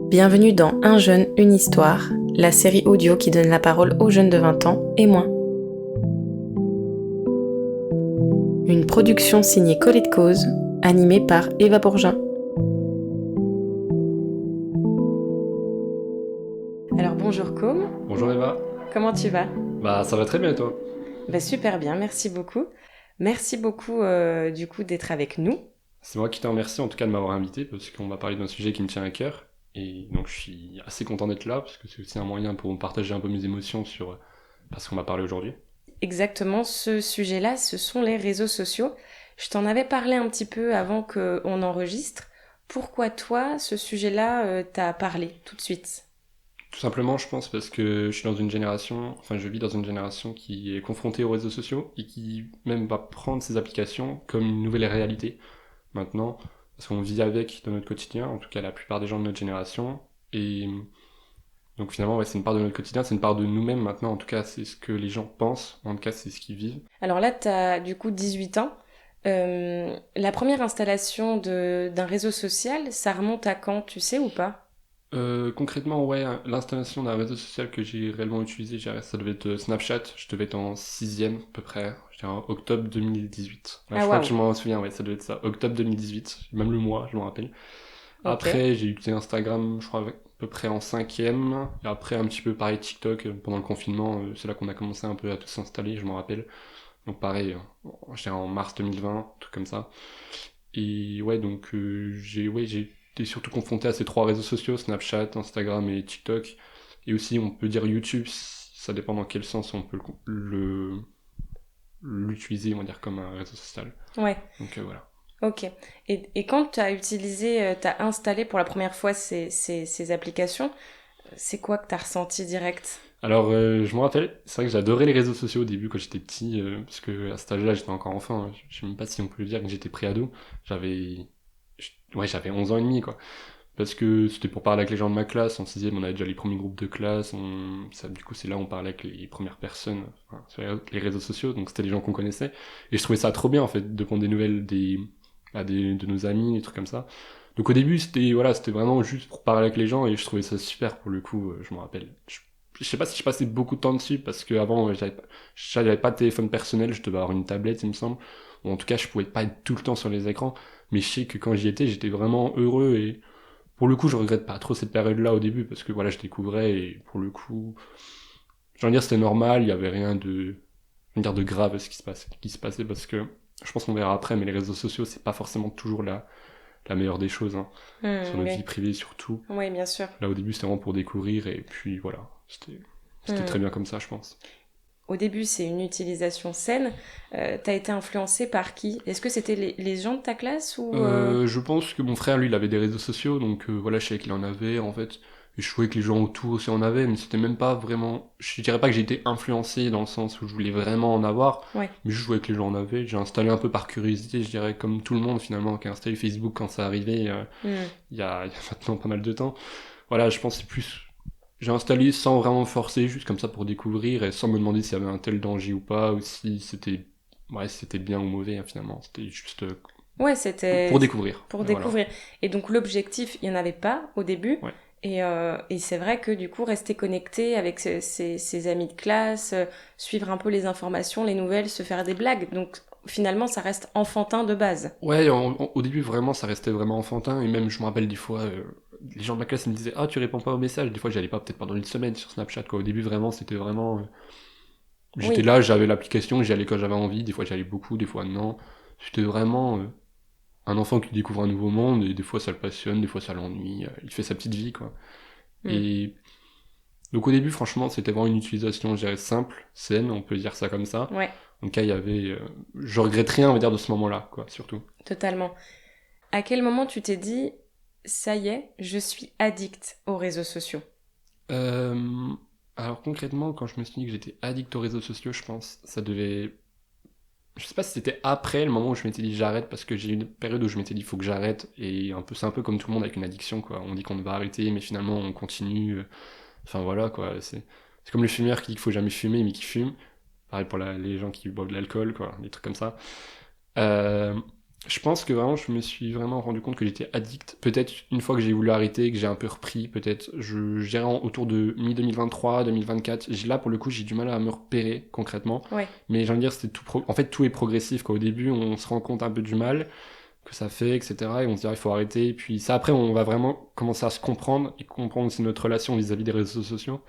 Bienvenue dans Un jeune, une histoire, la série audio qui donne la parole aux jeunes de 20 ans et moins. Une production signée Colette Cause, animée par Eva Bourgin. Alors bonjour Com, Bonjour Eva. comment tu vas ? Bah ça va très bien et toi? Super bien, merci beaucoup. Merci beaucoup du coup d'être avec nous. C'est moi qui te remercie en tout cas de m'avoir invité parce qu'on va parler d'un sujet qui me tient à cœur. Et donc je suis assez content d'être là parce que c'est aussi un moyen pour me partager un peu mes émotions sur ce qu'on va parler aujourd'hui. Exactement, ce sujet-là, ce sont les réseaux sociaux. Je t'en avais parlé un petit peu avant qu'on enregistre. Pourquoi toi, ce sujet-là t'a parlé tout de suite ? Tout simplement je pense parce que je vis dans une génération qui est confrontée aux réseaux sociaux et qui même va prendre ces applications comme une nouvelle réalité maintenant. Parce qu'on vit avec dans notre quotidien, en tout cas la plupart des gens de notre génération. Et donc finalement, ouais, c'est une part de notre quotidien, c'est une part de nous-mêmes maintenant, en tout cas c'est ce que les gens pensent, en tout cas c'est ce qu'ils vivent. Alors là, t'as du coup 18 ans. La première installation d'un réseau social, ça remonte à quand, tu sais ou pas ? Concrètement, ouais, l'installation d'un réseau social que j'ai réellement utilisé, ça devait être Snapchat, je devais être en sixième à peu près, je dirais en octobre 2018. Ouais, Ah je crois que waouh, je m'en souviens, ouais, ça devait être ça, octobre 2018, même le mois, je m'en rappelle. ok. Après, j'ai utilisé Instagram, je crois, à peu près en cinquième, et après un petit peu pareil TikTok, pendant le confinement, c'est là qu'on a commencé un peu à tout s'installer, je m'en rappelle. Donc pareil, je dirais en mars 2020, un truc comme ça. Et ouais, donc j'ai été surtout confronté à ces trois réseaux sociaux, Snapchat, Instagram et TikTok. Et aussi, on peut dire YouTube, ça dépend dans quel sens on peut l'utiliser, on va dire, comme un réseau social. Ouais, Donc voilà. ok. Et quand t'as utilisé, t'as installé pour la première fois ces applications, c'est quoi que t'as ressenti direct ? Alors, je me rappelle, c'est vrai que j'adorais les réseaux sociaux au début quand j'étais petit, parce que à cet âge-là, j'étais encore enfant, hein. Je sais même pas si on peut le dire que j'étais pré-ado. J'avais 11 ans et demi, quoi. Parce que c'était pour parler avec les gens de ma classe. En sixième, on avait déjà les premiers groupes de classe. Du coup, c'est là où on parlait avec les premières personnes, enfin, sur les réseaux sociaux. Donc, c'était les gens qu'on connaissait. Et je trouvais ça trop bien, en fait, de prendre des nouvelles de nos amis, des trucs comme ça. Donc, au début, c'était vraiment juste pour parler avec les gens. Et je trouvais ça super, pour le coup, je me rappelle. Je sais pas si je passais beaucoup de temps dessus, parce qu'avant, j'avais pas de téléphone personnel. Je devais avoir une tablette, il me semble. Ou en tout cas, je pouvais pas être tout le temps sur les écrans. Mais je sais que quand j'y étais, j'étais vraiment heureux et pour le coup, je regrette pas trop cette période-là au début parce que voilà, je découvrais et pour le coup, j'ai envie de dire c'était normal, il y avait rien de grave qui se passait parce que je pense qu'on verra après, mais les réseaux sociaux c'est pas forcément toujours la meilleure des choses, hein, sur notre Oui, vie privée surtout. oui, bien sûr. Là au début c'était vraiment pour découvrir et puis voilà, c'était très Hmm. bien comme ça je pense. Au début, c'est une utilisation saine. T'as été influencé par qui ? Est-ce que c'était les gens de ta classe ou Je pense que mon frère, lui, il avait des réseaux sociaux, donc voilà, je savais qu'il en avait, en fait. Et je trouvais que les gens autour aussi en avaient, mais c'était même pas vraiment... Je dirais pas que j'ai été influencé dans le sens où je voulais vraiment en avoir, Ouais. mais juste je voyais que les gens en avaient. J'ai installé un peu par curiosité, je dirais, comme tout le monde finalement, qui a installé Facebook quand ça arrivait, Hmm. il y a maintenant pas mal de temps. Voilà, je pense que c'est plus... J'ai installé sans vraiment me forcer, juste comme ça pour découvrir, et sans me demander s'il y avait un tel danger ou pas, ou si c'était... Ouais, si c'était bien ou mauvais, hein, finalement. C'était juste Ouais, pour c'était découvrir. pour Voilà. découvrir. Et donc l'objectif, il n'y en avait pas au début. Ouais. Et c'est vrai que du coup, rester connecté avec ses amis de classe, suivre un peu les informations, les nouvelles, se faire des blagues. Donc finalement, ça reste enfantin de base. Ouais, au début, vraiment, ça restait vraiment enfantin. Et même, je me rappelle des fois, les gens de ma classe ils me disaient: Ah, tu réponds pas aux messages. Des fois, j'allais pas peut-être pendant une semaine sur Snapchat, quoi. Au début, vraiment, c'était vraiment. J'étais Oui, là, j'avais l'application, j'y allais quand j'avais envie. Des fois, j'y allais beaucoup, des fois, non. C'était vraiment un enfant qui découvre un nouveau monde. Et des fois, ça le passionne, des fois, ça l'ennuie. Il fait sa petite vie, quoi. hmm. Et donc, au début, franchement, c'était vraiment une utilisation, je dirais, simple, saine, on peut dire ça comme ça. Ouais, En tout cas, il y avait. Je regrette rien, on va dire, de ce moment-là, quoi, surtout. totalement. À quel moment tu t'es dit, ça y est, je suis addict aux réseaux sociaux ? Euh, alors concrètement, quand je me suis dit que j'étais addict aux réseaux sociaux, je pense, ça devait... Je sais pas si c'était après le moment où je m'étais dit j'arrête, parce que j'ai eu une période où je m'étais dit il faut que j'arrête, et c'est un peu comme tout le monde avec une addiction, quoi. On dit qu'on va arrêter, mais finalement on continue. Enfin voilà, quoi. C'est comme le fumeur qui dit qu'il faut jamais fumer, mais qui fume. Pareil pour les gens qui boivent de l'alcool, quoi, des trucs comme ça. Euh, Je pense que vraiment, je me suis vraiment rendu compte que j'étais addict. Peut-être une fois que j'ai voulu arrêter, que j'ai un peu repris, peut-être, je dirais autour de mi-2023, 2024. Là, pour le coup, j'ai du mal à me repérer concrètement. Ouais, Mais j'ai envie de dire, en fait, tout est progressif. Quoi. Au début, on se rend compte un peu du mal que ça fait, etc. Et on se dit, ah, il faut arrêter. Et puis ça, après, on va vraiment commencer à se comprendre et comprendre aussi notre relation vis-à-vis des réseaux sociaux.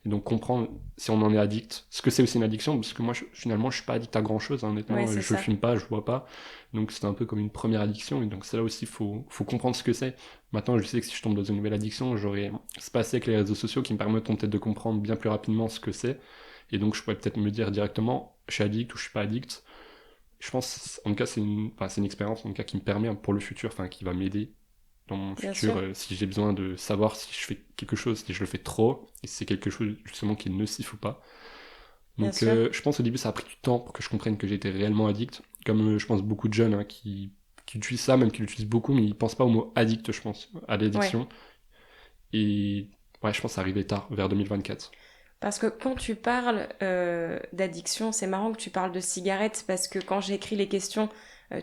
Et donc comprendre si on en est addict, ce que c'est aussi une addiction, parce que moi, finalement, je suis pas addict à grand-chose, hein, ouais, honnêtement. c'est Je ça. fume pas, je bois pas. Donc c'est un peu comme une première addiction. Et donc c'est là aussi, faut comprendre ce que c'est. Maintenant, je sais que si je tombe dans une nouvelle addiction, j'aurai ce passé avec les réseaux sociaux qui me permettront peut-être de comprendre bien plus rapidement ce que c'est. Et donc je pourrais peut-être me dire directement, je suis addict ou je suis pas addict. Je pense, en tout cas, c'est une expérience en tout cas, qui me permet pour le futur, enfin, qui va m'aider dans mon Bien futur, sûr, si j'ai besoin de savoir si je fais quelque chose, si je le fais trop, et si c'est quelque chose justement qui est nocif ou pas. bien Donc sûr. je pense au début ça a pris du temps pour que je comprenne que j'étais réellement addict, comme je pense beaucoup de jeunes hein, qui utilisent ça, même qui l'utilisent beaucoup, mais ils pensent pas au mot addict, je pense, à Ouais. l'addiction. Et ouais, je pense que ça arrivait tard, vers 2024. Parce que quand tu parles d'addiction, c'est marrant que tu parles de cigarette, parce que quand j'écris les questions,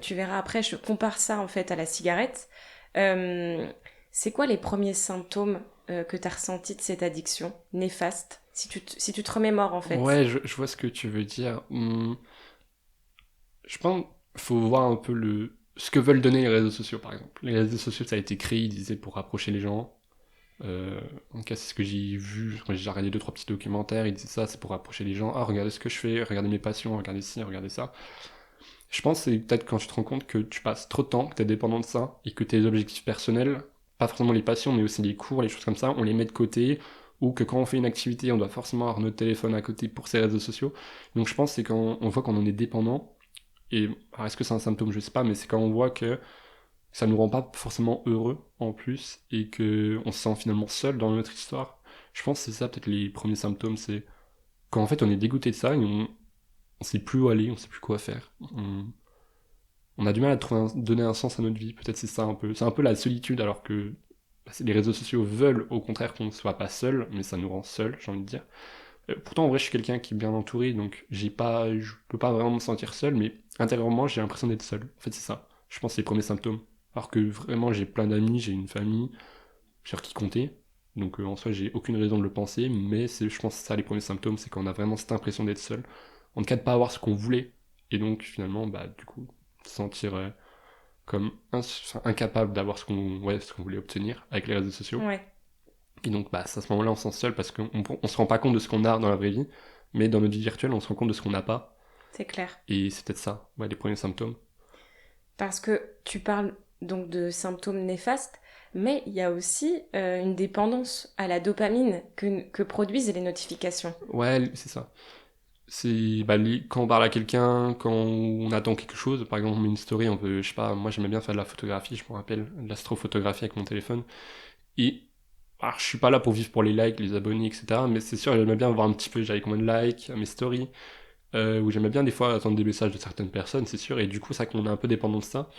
tu verras après, je compare ça en fait à la cigarette. Euh, c'est quoi les premiers symptômes que tu as ressentis de cette addiction néfaste, si tu te remémores en fait? Ouais, je vois ce que tu veux dire. Je pense qu'il faut voir un peu ce que veulent donner les réseaux sociaux, par exemple. Les réseaux sociaux, ça a été créé, ils disaient, pour rapprocher les gens. En tout cas, c'est ce que j'ai vu. Quand j'ai regardé deux, trois petits documentaires, ils disaient ça, c'est pour rapprocher les gens. Ah, regardez ce que je fais, regardez mes passions, regardez ci, regardez ça. Je pense que c'est peut-être quand tu te rends compte que tu passes trop de temps, que tu es dépendant de ça, et que tes objectifs personnels, pas forcément les passions, mais aussi les cours, les choses comme ça, on les met de côté, ou que quand on fait une activité, on doit forcément avoir notre téléphone à côté pour ces réseaux sociaux. Donc je pense que c'est quand on voit qu'on en est dépendant, et alors est-ce que c'est un symptôme, je sais pas, mais c'est quand on voit que ça nous rend pas forcément heureux en plus, et que on se sent finalement seul dans notre histoire. Je pense que c'est ça peut-être les premiers symptômes, c'est quand en fait on est dégoûté de ça, et on sait plus où aller, on sait plus quoi faire. On a du mal à donner un sens à notre vie, peut-être c'est ça un peu. C'est un peu la solitude, alors que les réseaux sociaux veulent au contraire qu'on ne soit pas seul, mais ça nous rend seul, j'ai envie de dire. Pourtant, en vrai, je suis quelqu'un qui est bien entouré, donc je peux pas vraiment me sentir seul, mais intérieurement, j'ai l'impression d'être seul. En fait, c'est ça. Je pense que c'est les premiers symptômes. Alors que vraiment, j'ai plein d'amis, j'ai une famille sur qui compter. Donc en soi, j'ai aucune raison de le penser, mais je pense que c'est ça les premiers symptômes, c'est qu'on a vraiment cette impression d'être seul. En tout cas, de pas avoir ce qu'on voulait. Et donc finalement, bah du coup, se sentir comme incapable d'avoir ce qu'on voulait obtenir avec les réseaux sociaux. Ouais, Et donc, bah, c'est à ce moment-là, on se sent seul parce qu'on se rend pas compte de ce qu'on a dans la vraie vie, mais dans notre vie virtuelle, on se rend compte de ce qu'on n'a pas. c'est clair. Et c'est peut-être ça, ouais, les premiers symptômes. Parce que tu parles donc de symptômes néfastes, mais il y a aussi une dépendance à la dopamine que produisent les notifications. Ouais, c'est ça. C'est bah, quand on parle à quelqu'un, quand on attend quelque chose, par exemple, on met une story, on veut, je sais pas, moi j'aimais bien faire de la photographie, je me rappelle, de l'astrophotographie avec mon téléphone. Et alors, je suis pas là pour vivre pour les likes, les abonnés, etc. Mais c'est sûr, j'aimais bien voir un petit peu, j'avais combien de likes à mes stories, où j'aimais bien des fois attendre des messages de certaines personnes, c'est sûr. Et du coup, c'est vrai qu'on est un peu dépendant de ça.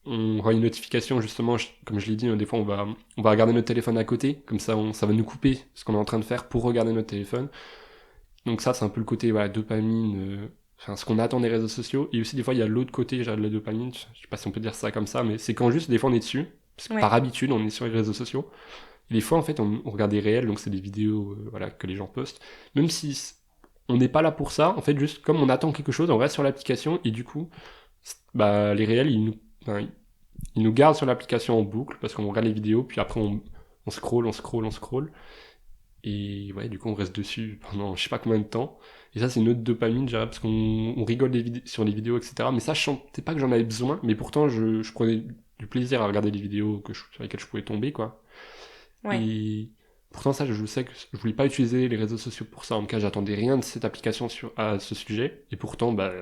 On aura une notification, justement, comme je l'ai dit, des fois on va regarder notre téléphone à côté, comme ça ça va nous couper ce qu'on est en train de faire pour regarder notre téléphone. Donc ça, c'est un peu le côté voilà, dopamine, enfin, ce qu'on attend des réseaux sociaux. Et aussi, des fois, il y a l'autre côté déjà de la dopamine, je sais pas si on peut dire ça comme ça, mais c'est quand juste, des fois, on est dessus, parce que par Ouais, habitude, on est sur les réseaux sociaux. Et des fois, en fait, on regarde des réels, donc c'est des vidéos voilà, que les gens postent. Même si on n'est pas là pour ça, en fait, juste comme on attend quelque chose, on reste sur l'application, et du coup, bah, les réels, enfin, ils nous gardent sur l'application en boucle, parce qu'on regarde les vidéos, puis après, on scroll, on scroll, on scroll. Et ouais, du coup, on reste dessus pendant je sais pas combien de temps. Et ça, c'est une autre dopamine, je dirais, parce qu'on rigole sur les vidéos, etc. Mais ça, je sentais pas que j'en avais besoin, mais pourtant, je prenais du plaisir à regarder les vidéos sur lesquelles je pouvais tomber, quoi. ouais. Et pourtant, ça, je sais que je voulais pas utiliser les réseaux sociaux pour ça. En tout cas, j'attendais rien de cette application à ce sujet. Et pourtant, bah,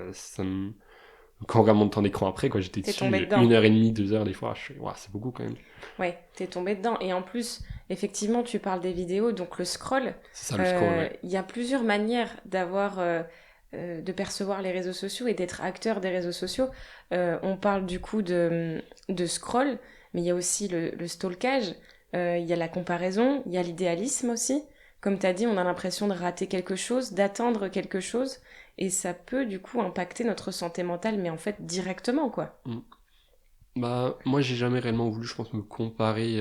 quand on regarde mon temps d'écran après, quoi, j'étais T'es tombé dessus dedans. 1h30, 2 heures des fois. Je fais, ouah, c'est beaucoup quand même. Ouais, t'es tombé dedans. Et en plus, effectivement, tu parles des vidéos, donc le scroll. C'est ça le scroll, ouais. Il y a plusieurs manières de percevoir les réseaux sociaux et d'être acteur des réseaux sociaux. On parle du coup de scroll, mais il y a aussi le stalkage, il y a la comparaison, il y a l'idéalisme aussi. Comme tu as dit, on a l'impression de rater quelque chose, d'attendre quelque chose. et ça peut du coup impacter notre santé mentale, mais en fait directement, quoi. Bah, moi, j'ai jamais réellement voulu, je pense, me comparer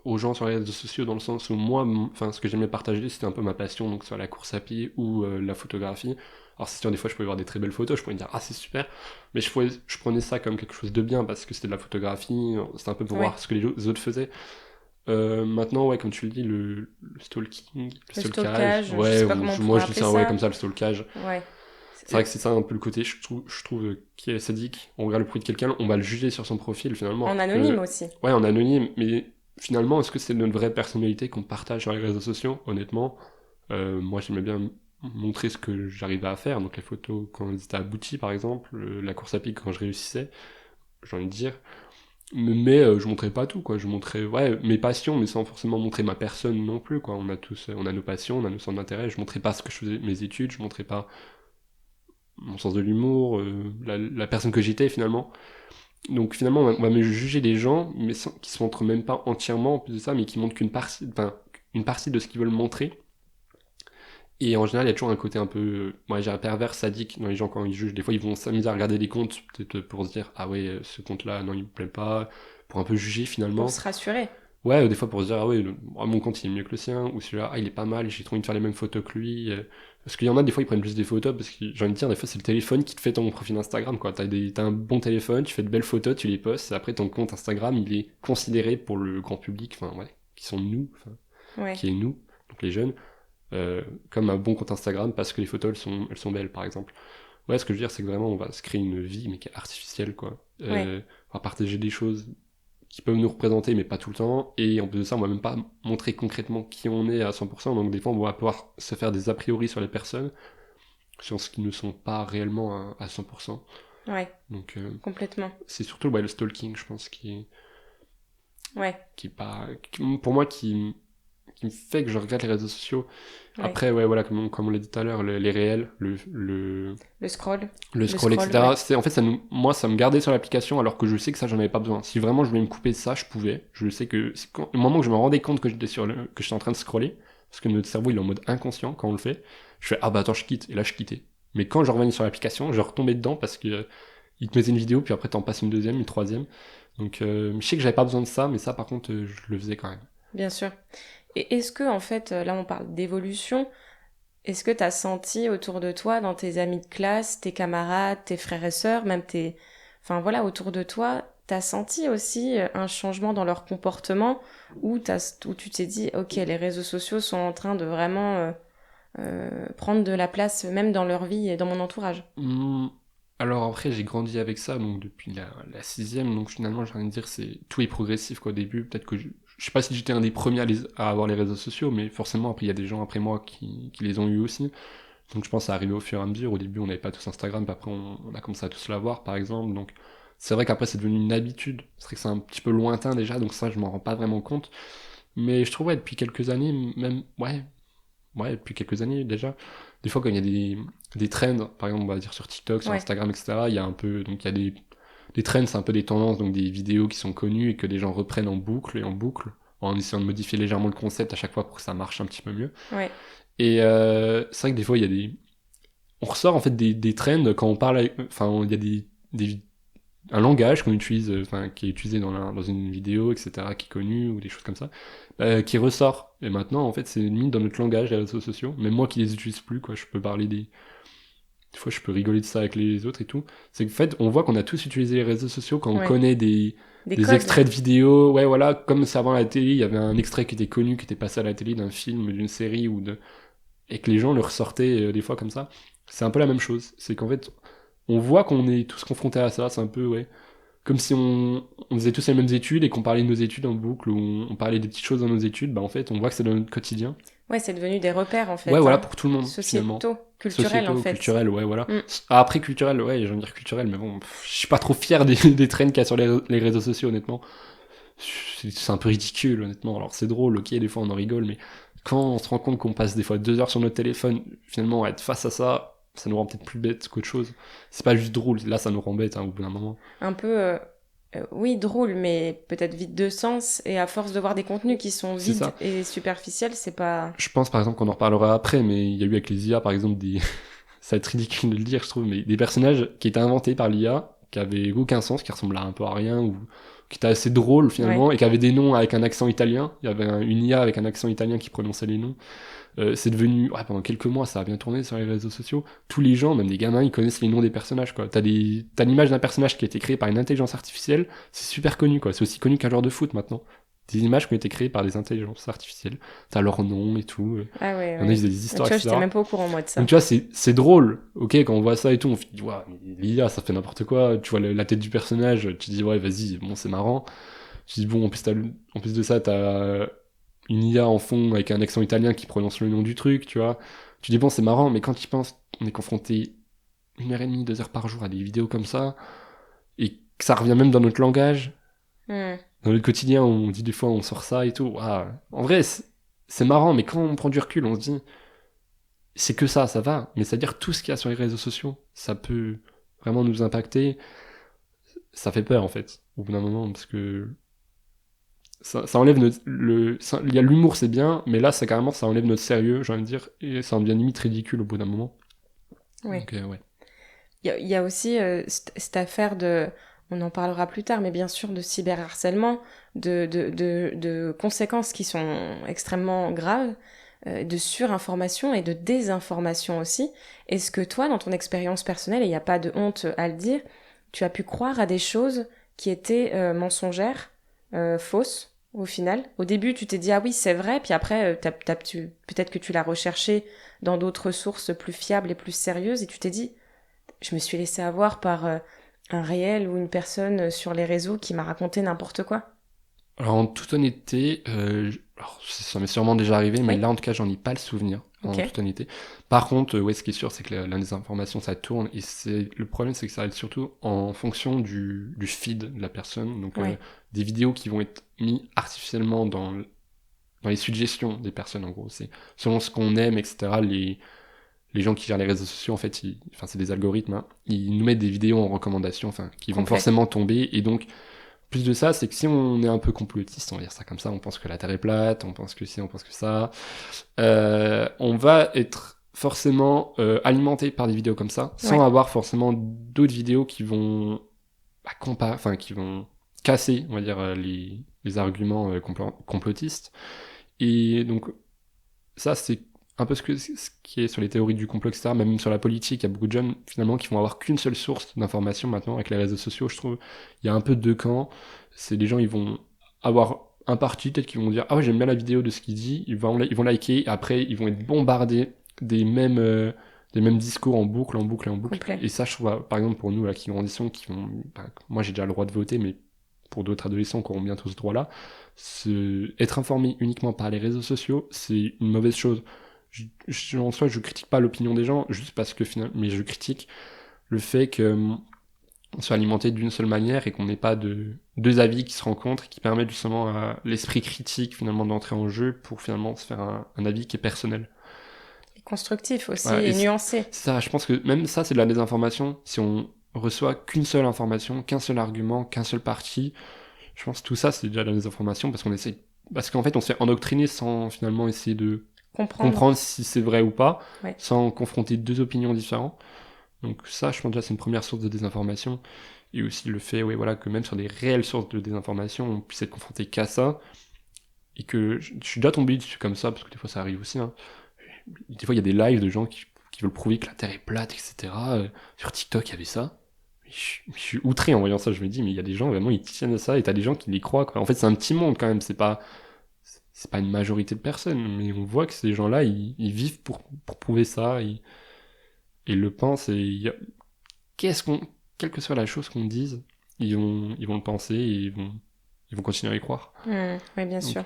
aux gens sur les réseaux sociaux, dans le sens où moi, enfin, ce que j'aimais partager, c'était un peu ma passion, donc soit la course à pied ou la photographie. Alors c'est sûr, des fois, je pouvais voir des très belles photos, je pouvais me dire, ah, c'est super, mais je prenais ça comme quelque chose de bien, parce que c'était de la photographie, c'était un peu pour Ouais. voir ce que les autres faisaient. Maintenant, ouais, comme tu le dis, le stalking, le stalkage, stalkage, je ouais, sais pas comment on moi pourrait je dis appeler ça, ouais, ça. comme ça, le stalkage. Ouais. C'est vrai que c'est ça un peu le côté, je trouve qui est sadique. On regarde le profil de quelqu'un, on va le juger sur son profil finalement. En Alors anonyme que, aussi. ouais, en anonyme, mais finalement, est-ce que c'est notre vraie personnalité qu'on partage sur les réseaux sociaux? Honnêtement, moi j'aimais bien montrer ce que j'arrivais à faire, donc les photos quand elles étaient abouties par exemple, la course à pied quand je réussissais, j'ai envie de dire. Mais je montrais pas tout, quoi. Je montrais, ouais, mes passions, mais sans forcément montrer ma personne non plus, quoi. On a tous, on a nos passions, on a nos centres d'intérêt. Je montrais pas ce que je faisais, mes études, je montrais pas mon sens de l'humour, la personne que j'étais finalement. Donc finalement, on va me juger des gens, mais qui se montrent même pas entièrement en plus de ça, mais qui montrent qu'une partie, enfin, une partie de ce qu'ils veulent montrer. Et en général, il y a toujours un côté un peu, moi j'ai un pervers sadique dans les gens quand ils jugent. Des fois, ils vont s'amuser à regarder les comptes, peut-être pour se dire, ah ouais, ce compte-là, non, il me plaît pas, pour un peu juger Pour finalement. se rassurer. Ouais, des fois pour se dire, ah ouais, mon compte il est mieux que le sien, ou celui-là, ah il est pas mal, j'ai trop envie de faire les mêmes photos que lui. Parce qu'il y en a, des fois, ils prennent plus des photos, parce que j'ai envie de dire, des fois, c'est le téléphone qui te fait ton profil Instagram, quoi. T'as un bon téléphone, tu fais de belles photos, tu les postes, et après ton compte Instagram, il est considéré pour le grand public, enfin, ouais, qui sont nous, enfin, Ouais. qui est nous, donc les jeunes, comme un bon compte Instagram, parce que les photos, elles sont belles, par exemple. Ouais, ce que je veux dire, c'est que vraiment, on va se créer une vie, mais qui est artificielle, quoi. Ouais. On va partager des choses qui peuvent nous représenter, mais pas tout le temps. Et en plus de ça, on va même pas montrer concrètement qui on est à 100%. Donc des fois, on va pouvoir se faire des a priori sur les personnes, sur ce qui ne sont pas réellement à 100%. Ouais. Donc Complètement. c'est surtout ouais, le stalking, je pense, Ouais. qui est pas... pour moi, qui me fait que je regrette les réseaux sociaux. Ouais. Après, ouais, voilà, comme on l'a dit tout à l'heure, les réels, Le scroll. le scroll, etc. Ouais. En fait, moi, ça me gardait sur l'application alors que je sais que ça, j'en avais pas besoin. Si vraiment je voulais me couper de ça, je pouvais. Je sais que le moment où je me rendais compte que que j'étais en train de scroller, parce que notre cerveau il est en mode inconscient quand on le fait, je fais ah bah attends, je quitte. Et là, je quittais. Mais quand je revenais sur l'application, je retombais dedans parce que il te mettait une vidéo, puis après t'en passes une deuxième, une troisième. Donc je sais que j'avais pas besoin de ça, mais ça par contre, je le faisais quand même. Bien sûr. Et est-ce que, en fait, là on parle d'évolution, est-ce que tu as senti autour de toi, dans tes amis de classe, tes camarades, tes frères et sœurs, même tes... Enfin voilà, autour de toi, t'as senti aussi un changement dans leur comportement où tu t'es dit, ok, les réseaux sociaux sont en train de vraiment prendre de la place même dans leur vie et dans mon entourage. Alors après, j'ai grandi avec ça, donc depuis la sixième, donc finalement, j'ai envie de dire, tout est progressif, quoi. Au début, peut-être que je sais pas si j'étais un des premiers à avoir les réseaux sociaux, mais forcément, après, il y a des gens après moi qui les ont eu aussi. Donc je pense que ça arrivait au fur et à mesure. Au début, on n'avait pas tous Instagram, puis après, on a commencé à tous l'avoir, par exemple. Donc c'est vrai qu'après, c'est devenu une habitude. C'est vrai que c'est un petit peu lointain déjà, donc ça, je m'en rends pas vraiment compte. Mais je trouve, ouais, depuis quelques années, même, ouais, depuis quelques années déjà, des fois quand il y a des trends, par exemple on va dire sur TikTok, sur Ouais, Instagram, etc., il y a un peu, donc il y a des trends, c'est un peu des tendances, donc des vidéos qui sont connues et que les gens reprennent en boucle et en boucle, en essayant de modifier légèrement le concept à chaque fois pour que ça marche un petit peu mieux. ouais, Et c'est vrai que des fois il y a on ressort en fait des trends quand on parle, enfin il y a des un langage qu'on utilise, enfin qui est utilisé dans une vidéo, etc., qui est connu ou des choses comme ça, qui ressort. Et maintenant, en fait, c'est limite dans notre langage les réseaux sociaux. Même moi qui les utilise plus, quoi, je peux parler des fois, je peux rigoler de ça avec les autres et tout. C'est qu'en fait, on voit qu'on a tous utilisé les réseaux sociaux quand on ouais. connaît Des des codes. extraits de vidéos. Ouais, voilà, comme c'est avant la télé, il y avait un extrait qui était connu, qui était passé à la télé d'un film, d'une série et que les gens le ressortaient des fois comme ça. C'est un peu la même chose. C'est qu'en fait, on voit qu'on est tous confrontés à ça. C'est un peu, ouais, comme si on faisait tous les mêmes études et qu'on parlait de nos études en boucle ou on parlait des petites choses dans nos études, bah en fait on voit que c'est dans notre quotidien. Ouais, c'est devenu des repères en Ouais, fait, voilà, hein. pour tout le monde finalement. Sociétaux, culturels en Sociétaux, fait. culturels, ouais, voilà. Mm. Après culturel, ouais, j'ai envie de dire culturel, mais bon, je suis pas trop fier des trends qu'il y a sur les réseaux sociaux, honnêtement. C'est un peu ridicule, honnêtement. Alors c'est drôle, ok, des fois on en rigole, mais quand on se rend compte qu'on passe des fois 2 heures sur notre téléphone, finalement être face à ça, ça nous rend peut-être plus bête qu'autre chose. C'est pas juste drôle, là ça nous rend bête au bout d'un moment. Un peu, oui, drôle, mais peut-être vide de sens. Et à force de voir des contenus qui sont C'est vides ça. et superficiels, c'est pas... Je pense par exemple qu'on en reparlera après, mais il y a eu avec les IA par exemple ça va être ridicule de le dire, je trouve, mais des personnages qui étaient inventés par l'IA, qui avaient aucun sens, qui ressemblaient un peu à rien, ou qui étaient assez drôles finalement, Ouais. et qui avaient des noms avec un accent italien. Il y avait une IA avec un accent italien qui prononçait les noms. C'est devenu, pendant quelques mois, ça a bien tourné sur les réseaux sociaux. Tous les gens, même des gamins, ils connaissent les noms des personnages, quoi. T'as l'image d'un personnage qui a été créé par une intelligence artificielle, c'est super connu, quoi. C'est aussi connu qu'un joueur de foot maintenant. Des images qui ont été créées par des intelligences artificielles. T'as leur nom et tout. Ah ouais, Il y en a, ils ouais. faisaient des Tu histoires, vois, etc. j'étais même pas au courant, moi, de Donc ça. tu vois, c'est drôle. Ok, quand on voit ça et tout, on se dit, ouais, mais l'IA, ça fait n'importe quoi. Tu vois la tête du personnage, tu dis, ouais, vas-y, bon, c'est marrant. Tu dis, bon, en plus de ça, t'as une IA en fond avec un accent italien qui prononce le nom du truc, tu vois. Tu dis, bon, c'est marrant, mais quand tu y penses, on est confronté 1h30, 2 heures par jour à des vidéos comme ça, et que ça revient même dans notre langage, Hmm. dans notre quotidien, on dit des fois, on sort ça et tout. Waouh. En vrai, c'est marrant, mais quand on prend du recul, on se dit, c'est que ça va. Mais c'est-à-dire, tout ce qu'il y a sur les réseaux sociaux, ça peut vraiment nous impacter. Ça fait peur, en fait, au bout d'un moment, parce que ça enlève il y a l'humour, c'est bien, mais là, c'est carrément, ça enlève notre sérieux, j'ai envie de dire, et ça en devient limite ridicule au bout d'un moment. Ouais. Donc, ouais. Il y a aussi cette affaire de, on en parlera plus tard, mais bien sûr de cyberharcèlement, de conséquences qui sont extrêmement graves, de surinformation et de désinformation aussi. Est-ce que toi, dans ton expérience personnelle, et il n'y a pas de honte à le dire, tu as pu croire à des choses qui étaient mensongères, fausses, au final? Au début, tu t'es dit, ah oui, c'est vrai, puis après, peut-être que tu l'as recherché dans d'autres sources plus fiables et plus sérieuses, et tu t'es dit, je me suis laissée avoir par un réel ou une personne sur les réseaux qui m'a raconté n'importe quoi. Alors, en toute honnêteté, alors, ça m'est sûrement déjà arrivé, mais Oui. là, en tout cas, j'en ai pas le souvenir, en Ok. toute honnêteté. Par contre, ouais, ce qui est sûr, c'est que la désinformation, ça tourne, et le problème, c'est que ça arrive surtout en fonction du feed de la personne. Donc, Ouais. des vidéos qui vont être mises artificiellement dans les suggestions des personnes, en gros. C'est selon ce qu'on aime, etc. Les gens qui gèrent les réseaux sociaux, en fait, enfin, c'est des algorithmes, hein. Ils nous mettent des vidéos en recommandation, enfin, qui vont Complet. forcément tomber, et donc, plus de ça, c'est que si on est un peu complotiste, on va dire ça comme ça, on pense que la Terre est plate, on pense que si, on pense que ça, on va être forcément alimenté par des vidéos comme ça, sans Ouais. avoir forcément d'autres vidéos qui vont enfin qui vont casser, on va dire, les arguments complotistes. Et donc ça, c'est un peu ce qui est sur les théories du complot, etc. Même sur la politique, il y a beaucoup de jeunes, finalement, qui vont avoir qu'une seule source d'information maintenant avec les réseaux sociaux, je trouve. Il y a un peu deux camps. C'est les gens, ils vont avoir un parti, peut-être qu'ils vont dire, ah ouais, j'aime bien la vidéo de ce qu'il dit, ils vont liker, et après, ils vont être bombardés des mêmes discours en boucle, en boucle et en boucle. Complet. Et ça, je trouve, par exemple, pour nous, là, qui grandissons, moi, j'ai déjà le droit de voter, mais pour d'autres adolescents qui auront bientôt ce droit-là, être informé uniquement par les réseaux sociaux, c'est une mauvaise chose. En soi, je critique pas l'opinion des gens, juste parce que finalement, mais je critique le fait qu'on soit alimenté d'une seule manière et qu'on n'ait pas deux avis qui se rencontrent et qui permettent justement à l'esprit critique finalement d'entrer en jeu pour finalement se faire un avis qui est personnel. Et constructif aussi Voilà, et nuancé. ça, je pense que même ça, c'est de la désinformation. Si on reçoit qu'une seule information, qu'un seul argument, qu'un seul parti, je pense que tout ça, c'est déjà de la désinformation parce qu'en fait, on se fait endoctriner sans finalement essayer de Comprendre. comprendre si c'est vrai ou pas, Ouais. sans confronter deux opinions différentes. Donc ça, je pense déjà, c'est une première source de désinformation. Et aussi le fait, ouais, voilà, que même sur des réelles sources de désinformation, on puisse être confronté qu'à ça. Et que je suis déjà tombé dessus comme ça, parce que des fois ça arrive aussi, hein. Des fois, il y a des lives de gens qui veulent prouver que la Terre est plate, etc. Sur TikTok, il y avait ça. Je suis outré en voyant ça, je me dis, mais il y a des gens, vraiment, ils tiennent à ça, et t'as des gens qui les croient, quoi. En fait, c'est un petit monde, quand même, c'est pas une majorité de personnes, mais on voit que ces gens-là, ils vivent pour prouver ça, ils le pensent, et qu'est-ce qu'on, quelle que soit la chose qu'on dise, ils vont le penser, et ils vont continuer à y croire. Oui, bien Donc, sûr.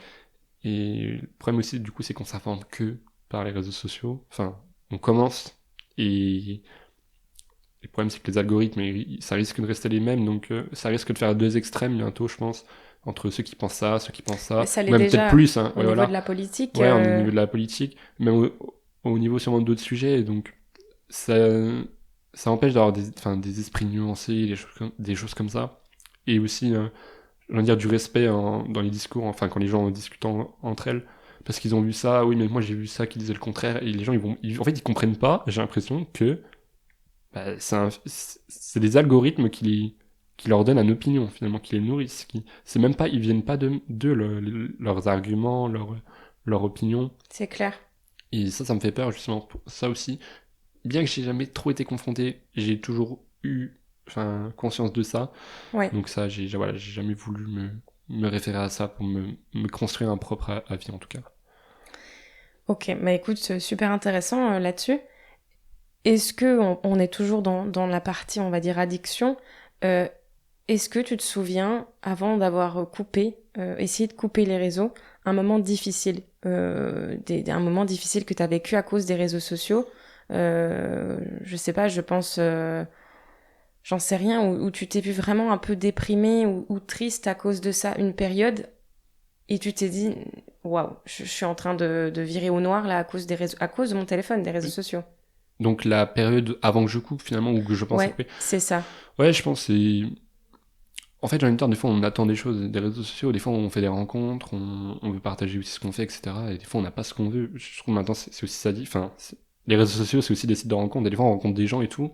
et le problème aussi, du coup, c'est qu'on s'informe que par les réseaux sociaux. Enfin, on commence, et le problème, c'est que les algorithmes, ça risque de rester les mêmes, donc ça risque de faire deux extrêmes bientôt, je pense, entre ceux qui pensent ça, ceux qui pensent Mais ça, ça ou l'est même peut-être déjà plus, hein, au ouais, niveau de voilà. la politique. Ouais, au niveau de la politique, même au niveau sûrement d'autres sujets, donc ça, ça empêche d'avoir des esprits nuancés, des choses comme ça, et aussi, je veux dire, du respect dans les discours, enfin, quand les gens discutent entre elles, parce qu'ils ont vu ça, oui, mais moi j'ai vu ça qui disait le contraire, et les gens, en fait, ils comprennent pas, j'ai l'impression que bah, c'est des algorithmes qui leur donnent une opinion, finalement, qui les nourrissent. C'est même pas, ils viennent pas d'eux, leurs arguments, leur opinion. C'est clair. Et ça me fait peur, justement, pour ça aussi. Bien que j'ai jamais trop été confronté, j'ai toujours eu conscience de ça. Ouais. Donc ça, voilà, j'ai jamais voulu me référer à ça pour me construire un propre avis, en tout cas. Ok, bah écoute, super intéressant là-dessus. Est-ce que on est toujours dans la partie, on va dire, addiction, est-ce que tu te souviens, avant d'avoir essayé de couper les réseaux, un moment difficile, un moment difficile que tu as vécu à cause des réseaux sociaux? Je sais pas, je pense, j'en sais rien, où tu t'es vu vraiment un peu déprimé ou triste à cause de ça, une période, et tu t'es dit, waouh, je suis en train de virer au noir là à cause des réseaux, à cause de mon téléphone, des réseaux sociaux. Donc la période avant que je coupe, finalement, ou que je pense à Ouais, couper. c'est ça. Ouais, je pense que c'est... En fait, j'ai envie de dire, des fois, on attend des choses des réseaux sociaux, des fois, on fait des rencontres, on veut partager aussi ce qu'on fait, etc. Et des fois, on n'a pas ce qu'on veut. Je trouve maintenant, c'est aussi ça dit. Les réseaux sociaux, c'est aussi des sites de rencontres. Et des fois, on rencontre des gens et tout.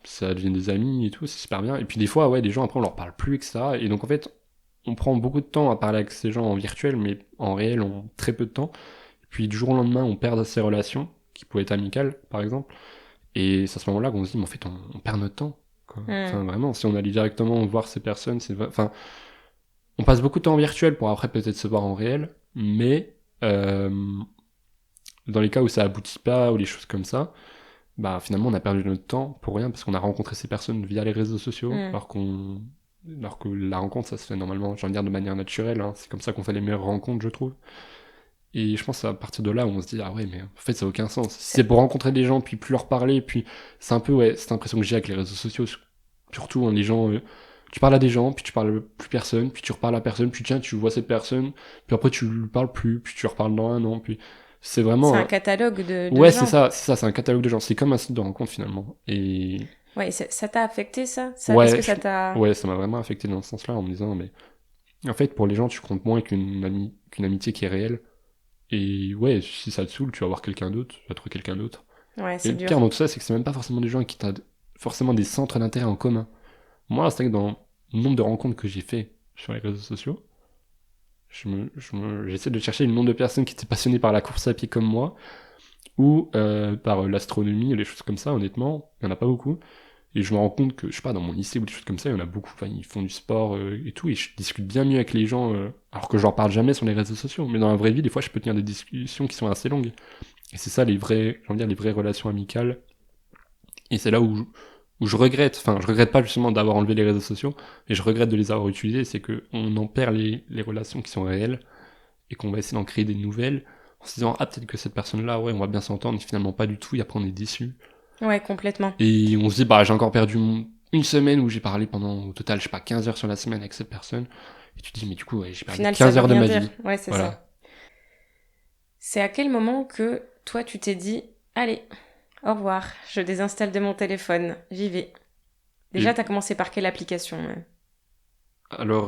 Ça devient des amis et tout, c'est super bien. Et puis, des fois, ouais, des gens, après, on leur parle plus, etc. Et donc, en fait, on prend beaucoup de temps à parler avec ces gens en virtuel, mais en réel, on très peu de temps. Et puis, du jour au lendemain, on perd ces relations, qui pouvaient être amicales, par exemple. Et c'est à ce moment-là qu'on se dit, mais en fait, on perd notre temps, quoi. Hmm. Enfin, vraiment, si on allait directement voir ces personnes, enfin, on passe beaucoup de temps en virtuel pour après peut-être se voir en réel, mais dans les cas où ça aboutit pas ou les choses comme ça, bah finalement on a perdu notre temps pour rien parce qu'on a rencontré ces personnes via les réseaux sociaux, Hmm. alors que la rencontre ça se fait normalement, j'ai envie de dire de manière naturelle, hein. C'est comme ça qu'on fait les meilleures rencontres, je trouve. Et je pense que c'est à partir de là où on se dit ah ouais mais en fait ça n'a aucun sens. Si c'est pour rencontrer des gens puis plus leur parler, puis c'est un peu ouais cette impression que j'ai avec les réseaux sociaux, surtout hein, les gens tu parles à des gens, puis tu parles plus personne, puis tu reparles à personne, puis tiens, tu vois cette personne, puis après tu lui parles plus, puis tu reparles dans un an, puis c'est C'est vraiment un catalogue de ouais, gens. c'est un catalogue de gens, c'est comme un site de rencontre finalement. Et Ouais, ça t'a affecté ça? Est-ce ouais, que ça t'a... ouais, ça m'a vraiment affecté dans ce sens-là en me disant mais en fait pour les gens, tu comptes moins qu'une amitié qui est réelle. Et ouais, si ça te saoule, tu vas voir quelqu'un d'autre, tu vas trouver quelqu'un d'autre. Ouais, Et c'est le dur. pire dans tout ça, c'est que c'est même pas forcément des gens qui t'ont forcément des centres d'intérêt en commun. Moi, c'est vrai que dans le nombre de rencontres que j'ai fait sur les réseaux sociaux, j'essaie de chercher le nombre de personnes qui étaient passionnées par la course à pied comme moi, ou par l'astronomie, ou les choses comme ça, honnêtement, il y en a pas beaucoup. Et je me rends compte que, je sais pas, dans mon lycée ou des choses comme ça, il y en a beaucoup, enfin, ils font du sport et tout, et je discute bien mieux avec les gens, alors que je leur parle jamais sur les réseaux sociaux. Mais dans la vraie vie, des fois, je peux tenir des discussions qui sont assez longues. Et c'est ça j'ai envie de dire, les vraies relations amicales. Et c'est là où je regrette pas justement d'avoir enlevé les réseaux sociaux, et je regrette de les avoir utilisés, c'est que on en perd les relations qui sont réelles, et qu'on va essayer d'en créer des nouvelles, en se disant, ah, peut-être que cette personne-là, ouais, on va bien s'entendre, et finalement pas du tout, et après on est déçu. Ouais, complètement. Et on se dit, bah, j'ai encore perdu une semaine où j'ai parlé pendant, au total, je sais pas, 15 heures sur la semaine avec cette personne, et tu te dis, mais du coup, ouais, j'ai Au perdu final, ça 15 veut heures de rien ma dire. vie. Ouais, c'est Voilà. ça. C'est à quel moment que toi, tu t'es dit, allez, au revoir, je désinstalle de mon téléphone, j'y vais. Déjà, Et t'as commencé par quelle application? alors,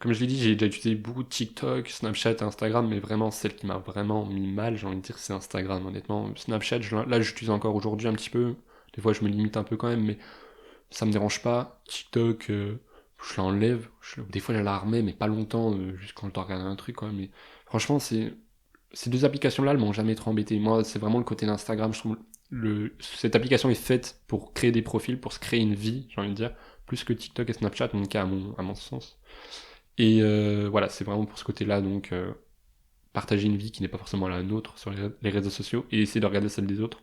comme je l'ai dit, j'ai déjà utilisé beaucoup de TikTok, Snapchat, Instagram, mais vraiment, celle qui m'a vraiment mis mal, j'ai envie de dire, c'est Instagram, honnêtement. Snapchat, là, j'utilise encore aujourd'hui un petit peu. Des fois, je me limite un peu quand même, mais ça me dérange pas. TikTok, je l'enlève. Des fois, je la remets, mais pas longtemps, juste quand je dois regarder un truc, quoi. Mais franchement, ces deux applications-là, elles m'ont jamais trop embêté. Moi, c'est vraiment le côté d'Instagram. Je trouve cette application est faite pour créer des profils, pour se créer une vie, j'ai envie de dire, plus que TikTok et Snapchat, en tout cas, à mon sens. Et voilà, c'est vraiment pour ce côté-là, donc partager une vie qui n'est pas forcément la nôtre sur les réseaux sociaux et essayer de regarder celle des autres.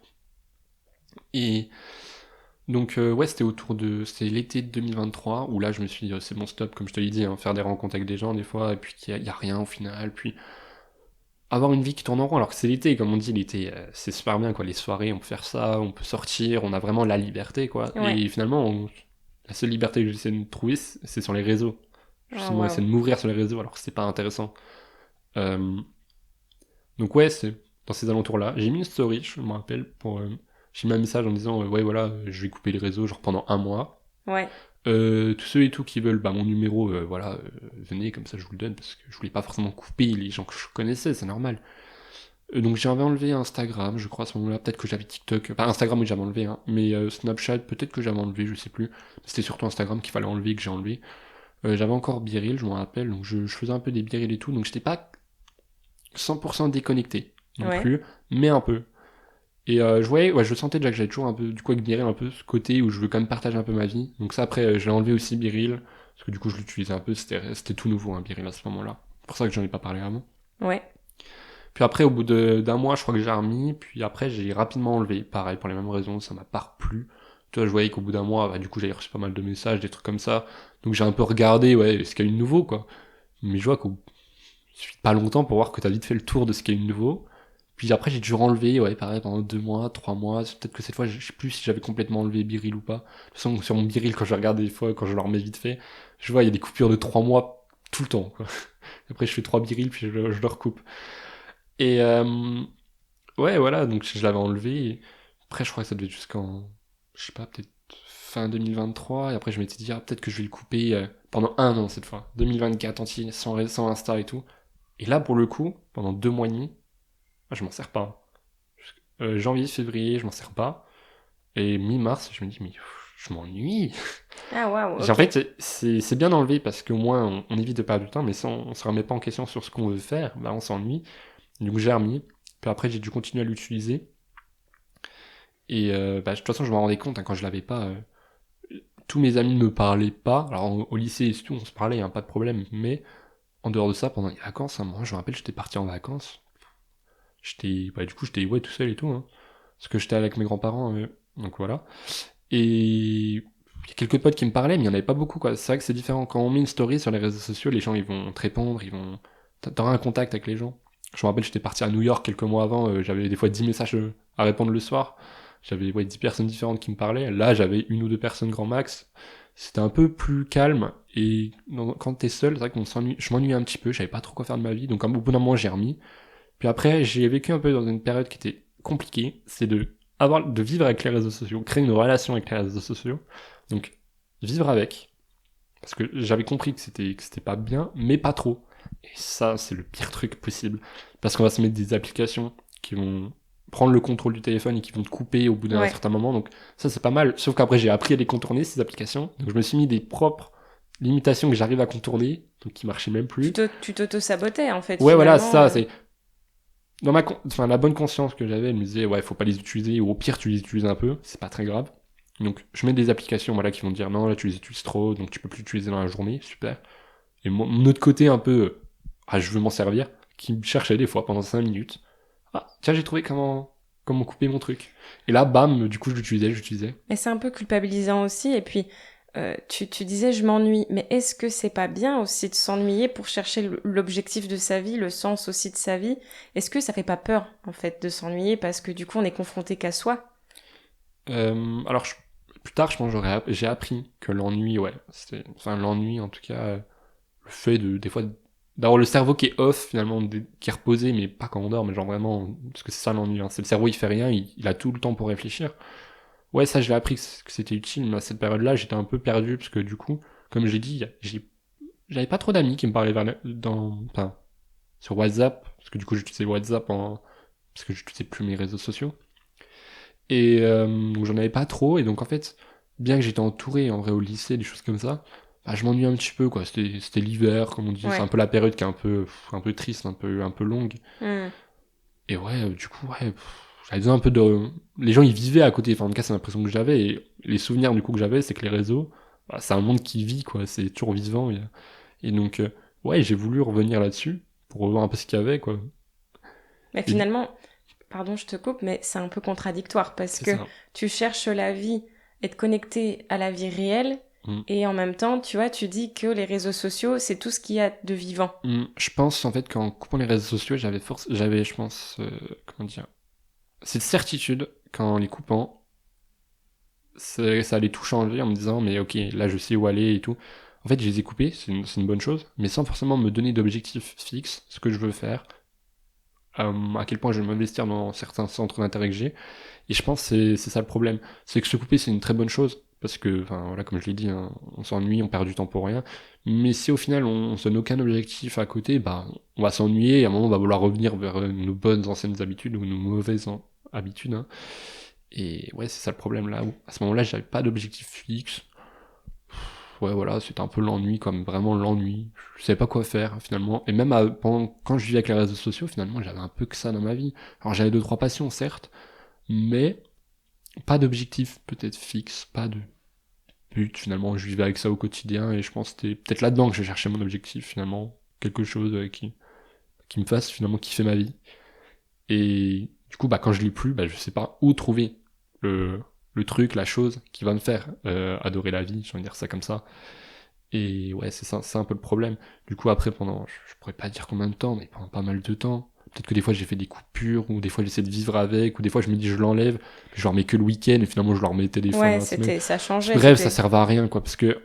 Et donc ouais, c'était l'été 2023 où là je me suis dit c'est bon stop, comme je te l'ai dit, hein, faire des rencontres avec des gens des fois et puis qu'il y a rien au final, puis avoir une vie qui tourne en rond alors que c'est l'été, comme on dit, l'été c'est super bien quoi, les soirées on peut faire ça, on peut sortir, on a vraiment la liberté quoi. Ouais. Et finalement la seule liberté que j'essaie de trouver c'est sur les réseaux. Oh, Justement essayer waouh. de m'ouvrir sur les réseaux alors que c'est pas intéressant. Euh, Donc ouais, c'est dans ces alentours-là. J'ai mis une story, je me rappelle, j'ai mis un message en disant ouais voilà, je vais couper les réseaux genre pendant un mois. Ouais. Tous ceux et tout qui veulent mon numéro, voilà, venez, comme ça je vous le donne, parce que je voulais pas forcément couper les gens que je connaissais, c'est normal. Donc j'avais enlevé Instagram, je crois à ce moment-là, peut-être que j'avais TikTok, pas Instagram oui j'avais enlevé, hein, mais Snapchat peut-être que j'avais enlevé, je sais plus. C'était surtout Instagram qu'il fallait enlever, que j'ai enlevé. J'avais encore Biril, je m'en rappelle, donc je faisais un peu des Biril et tout, donc j'étais pas 100% déconnecté non Ouais. plus, mais un peu. Et je sentais déjà que j'avais toujours un peu, du coup avec Biril, un peu ce côté où je veux quand même partager un peu ma vie. Donc ça après, je l'ai enlevé aussi Biril, parce que du coup je l'utilisais un peu, c'était tout nouveau Biril à ce moment-là. C'est pour ça que j'en ai pas parlé avant. Ouais. Puis après, au bout d'un mois, je crois que j'ai remis. Puis après, j'ai rapidement enlevé. Pareil, pour les mêmes raisons, ça m'a pas plu. Tu vois, je voyais qu'au bout d'un mois, du coup, j'avais reçu pas mal de messages, des trucs comme ça. Donc j'ai un peu regardé, ouais, ce qu'il y a eu de nouveau, quoi. Mais je vois qu'il suffit de pas longtemps pour voir que t'as vite fait le tour de ce qu'il y a eu de nouveau. Puis après, j'ai dû renlever, ouais, pareil, pendant 2 mois, 3 mois. Peut-être que cette fois, je sais plus si j'avais complètement enlevé Biril ou pas. De toute façon, sur mon Biril, quand je regarde des fois, quand je le remets vite fait, je vois, il y a des coupures de 3 mois tout le temps, quoi. Après, je fais 3 Biril, puis je le recoupe. Et ouais, voilà, donc je l'avais enlevé. Et après, je crois que ça devait être jusqu'en, je sais pas, peut-être fin 2023. Et après, je m'étais dit, peut-être que je vais le couper pendant 1 an cette fois. 2024 entier, sans Insta et tout. Et là, pour le coup, pendant 2 mois et demi, je m'en sers pas. Janvier, février, je m'en sers pas. Et mi-mars, je me dis, mais je m'ennuie. Ah, waouh, En ok. fait, c'est bien d'enlever parce qu'au moins, on évite de perdre du temps. Mais si on se remet pas en question sur ce qu'on veut faire, on s'ennuie. Donc j'ai remis. Puis après, j'ai dû continuer à l'utiliser. Et de toute façon, je me rendais compte quand je l'avais pas. Tous mes amis ne me parlaient pas. Alors au lycée et tout, on se parlait, pas de problème. Mais en dehors de ça, pendant les vacances, moi je me rappelle, j'étais parti en vacances. Du coup, j'étais tout seul et tout. Hein, parce que j'étais avec mes grands-parents. Donc voilà. Et il y a quelques potes qui me parlaient, mais il n'y en avait pas beaucoup, quoi. C'est vrai que c'est différent. Quand on met une story sur les réseaux sociaux, les gens ils vont te répondre, ils vont. T'auras un contact avec les gens. Je me rappelle, j'étais parti à New York quelques mois avant, j'avais des fois 10 messages à répondre le soir. J'avais 10 personnes différentes qui me parlaient. Là, j'avais une ou deux personnes grand max. C'était un peu plus calme. Et quand t'es seul, c'est vrai qu'on s'ennuie. Je m'ennuyais un petit peu, je savais pas trop quoi faire de ma vie. Donc au bout d'un moment, j'ai remis. Puis après, j'ai vécu un peu dans une période qui était compliquée. C'est de vivre avec les réseaux sociaux, créer une relation avec les réseaux sociaux. Donc, vivre avec. Parce que j'avais compris que c'était pas bien, mais pas trop. Et ça, c'est le pire truc possible. Parce qu'on va se mettre des applications qui vont prendre le contrôle du téléphone et qui vont te couper au bout d'un Ouais. certain moment. Donc, ça, c'est pas mal. Sauf qu'après, j'ai appris à les contourner, ces applications. Donc, je me suis mis des propres limitations que j'arrive à contourner, donc qui marchaient même plus. Tu t'auto-sabotais, en fait, Ouais, voilà, finalement. ça, c'est la bonne conscience que j'avais, elle me disait, ouais, faut pas les utiliser, ou au pire, tu les utilises un peu, c'est pas très grave. Donc, je mets des applications, voilà, qui vont te dire, non, là, tu les utilises trop, donc tu peux plus l'utiliser dans la journée, super. Et mon autre côté, un peu, je veux m'en servir, qui me cherchait des fois pendant 5 minutes. Ah, tiens, j'ai trouvé comment couper mon truc. Et là, bam, du coup, je l'utilisais. Mais c'est un peu culpabilisant aussi. Et puis, tu disais, je m'ennuie. Mais est-ce que c'est pas bien aussi de s'ennuyer pour chercher l'objectif de sa vie, le sens aussi de sa vie? Est-ce que ça fait pas peur, en fait, de s'ennuyer parce que du coup, on est confronté qu'à soi? Alors, plus tard, je pense, j'ai appris que l'ennui, ouais, l'ennui, en tout cas, le fait des fois, d'avoir le cerveau qui est off, finalement, qui est reposé, mais pas quand on dort, mais genre vraiment, parce que c'est ça l'ennui, hein, c'est le cerveau, il fait rien, il a tout le temps pour réfléchir. Ouais, ça, je l'ai appris que c'était utile, mais à cette période-là, j'étais un peu perdu, parce que du coup, comme j'ai dit, j'avais pas trop d'amis qui me parlaient enfin, sur WhatsApp, parce que du coup, j'utilisais WhatsApp parce que j'utilisais plus mes réseaux sociaux. Et donc j'en avais pas trop, et donc en fait, bien que j'étais entouré en vrai au lycée, des choses comme ça, je m'ennuyais un petit peu, quoi. C'était l'hiver, comme on dit, c'est un Ouais. peu la période qui est un peu triste, un peu longue. Hmm. Et ouais, du coup, ouais, j'avais besoin un peu de. Les gens ils vivaient à côté, enfin en tout cas c'est l'impression que j'avais, et les souvenirs du coup que j'avais, c'est que les réseaux, c'est un monde qui vit, quoi, c'est toujours vivant. Et donc, ouais, j'ai voulu revenir là-dessus, pour revoir un peu ce qu'il y avait, quoi. Mais Et finalement, pardon, je te coupe, mais c'est un peu contradictoire parce c'est que ça. tu cherches la vie, être connecté à la vie réelle, Mm. et en même temps, tu vois, tu dis que les réseaux sociaux, c'est tout ce qu'il y a de vivant. Je pense en fait qu'en coupant les réseaux sociaux, j'avais, je pense, comment dire, cette certitude qu'en les coupant, ça allait tout changer en me disant, mais ok, là je sais où aller et tout. En fait, je les ai coupés, c'est une bonne chose, mais sans forcément me donner d'objectifs fixes, ce que je veux faire, à quel point je vais m'investir dans certains centres d'intérêt que j'ai. Et je pense que c'est ça le problème. C'est que se couper, c'est une très bonne chose, parce que, enfin voilà, comme je l'ai dit, hein, on s'ennuie, on perd du temps pour rien. Mais si au final on se donne aucun objectif à côté, bah on va s'ennuyer et à un moment on va vouloir revenir vers nos bonnes anciennes habitudes ou nos mauvaises habitudes. Hein. Et ouais, c'est ça le problème là. À ce moment-là, j'avais pas d'objectif fixe. Ouais, voilà, c'était un peu l'ennui, comme vraiment l'ennui. Je savais pas quoi faire finalement. Et même quand je vivais avec les réseaux sociaux, finalement, j'avais un peu que ça dans ma vie. Alors j'avais deux trois passions, certes, mais pas d'objectif peut-être fixe, pas de but. Finalement, je vivais avec ça au quotidien et je pense que c'était peut-être là-dedans que je cherchais mon objectif finalement, quelque chose qui me fasse finalement kiffer ma vie. Et du coup, bah quand je l'ai plus, bah je sais pas où trouver le le truc, la chose qui va me faire adorer la vie, j'ai envie de dire ça comme ça. Et ouais, c'est ça, c'est un peu le problème. Du coup, après, je pourrais pas dire combien de temps, mais pendant pas mal de temps. Peut-être que des fois j'ai fait des coupures, ou des fois j'essaie de vivre avec, ou des fois je me dis je l'enlève, je le remets que le week-end, et finalement je le remettais des fois dans Ouais, la semaine. ça changeait, Bref, ça servait à rien, quoi, parce que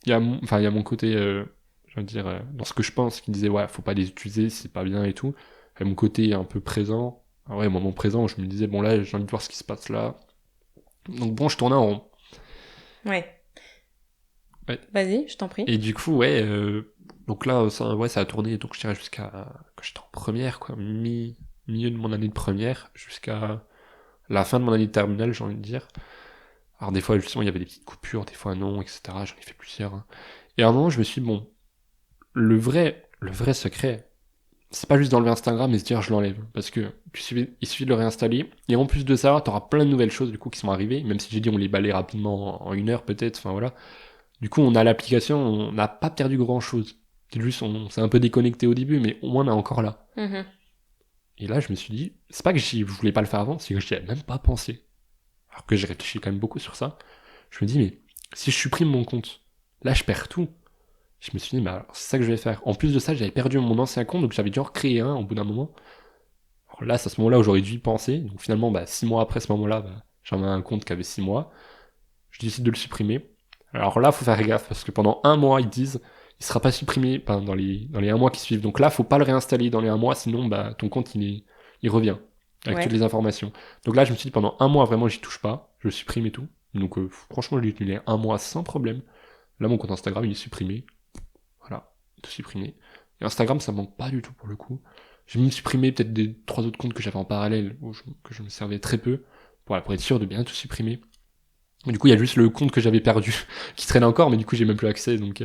il y a mon côté, je veux dire, dans ce que je pense, qui disait ouais, faut pas les utiliser, c'est pas bien et tout. Et mon côté un peu présent, ah ouais, moment présent, où je me disais bon là, j'ai envie de voir ce qui se passe là. Donc bon, je tournais en rond. Ouais. Ouais. Vas-y, je t'en prie. Et du coup, ouais, donc là, ça a tourné, donc je dirais jusqu'à quand j'étais en première, quoi, milieu de mon année de première, jusqu'à la fin de mon année de terminale, j'ai envie de dire. Alors des fois, justement, il y avait des petites coupures, des fois non, etc. J'en ai fait plusieurs. Hein. Et à un moment, je me suis dit, bon, le vrai secret, c'est pas juste d'enlever Instagram et se dire je l'enlève, parce que il suffit de le réinstaller, et en plus de ça, t'auras plein de nouvelles choses du coup qui sont arrivées, même si j'ai dit on les balaye rapidement en une heure peut-être, enfin voilà. Du coup, on a l'application, on n'a pas perdu grand-chose. C'est juste, on s'est un peu déconnecté au début, mais au moins on est encore là. Mhm. Et là, je me suis dit, c'est pas que je voulais pas le faire avant, c'est que j'y avais même pas pensé. Alors que j'ai réfléchi quand même beaucoup sur ça. Je me dis, mais si je supprime mon compte, là, je perds tout. Je me suis dit, bah, c'est ça que je vais faire. En plus de ça, j'avais perdu mon ancien compte, donc j'avais dû en recréer un au bout d'un moment. Alors là, c'est à ce moment-là où j'aurais dû y penser. Donc finalement, bah, 6 mois après ce moment-là, bah, j'avais un compte qui avait 6 mois. Je décide de le supprimer. Alors là, faut faire gaffe parce que pendant un mois, ils disent, il sera pas supprimé dans les un mois qui suivent. Donc là, faut pas le réinstaller dans les un mois, sinon bah ton compte il revient avec toutes Ouais. les informations. Donc là, je me suis dit pendant un mois vraiment, j'y touche pas, je supprime et tout. Donc franchement, je l'ai utilisé un mois sans problème. Là, mon compte Instagram, il est supprimé. Voilà, tout supprimé. Et Instagram, ça manque pas du tout pour le coup. J'ai même supprimé peut-être des trois autres comptes que j'avais en parallèle, que je me servais très peu, pour être sûr de bien tout supprimer. Du coup, il y a juste le compte que j'avais perdu qui traîne encore, mais du coup, j'ai même plus accès. Et Donc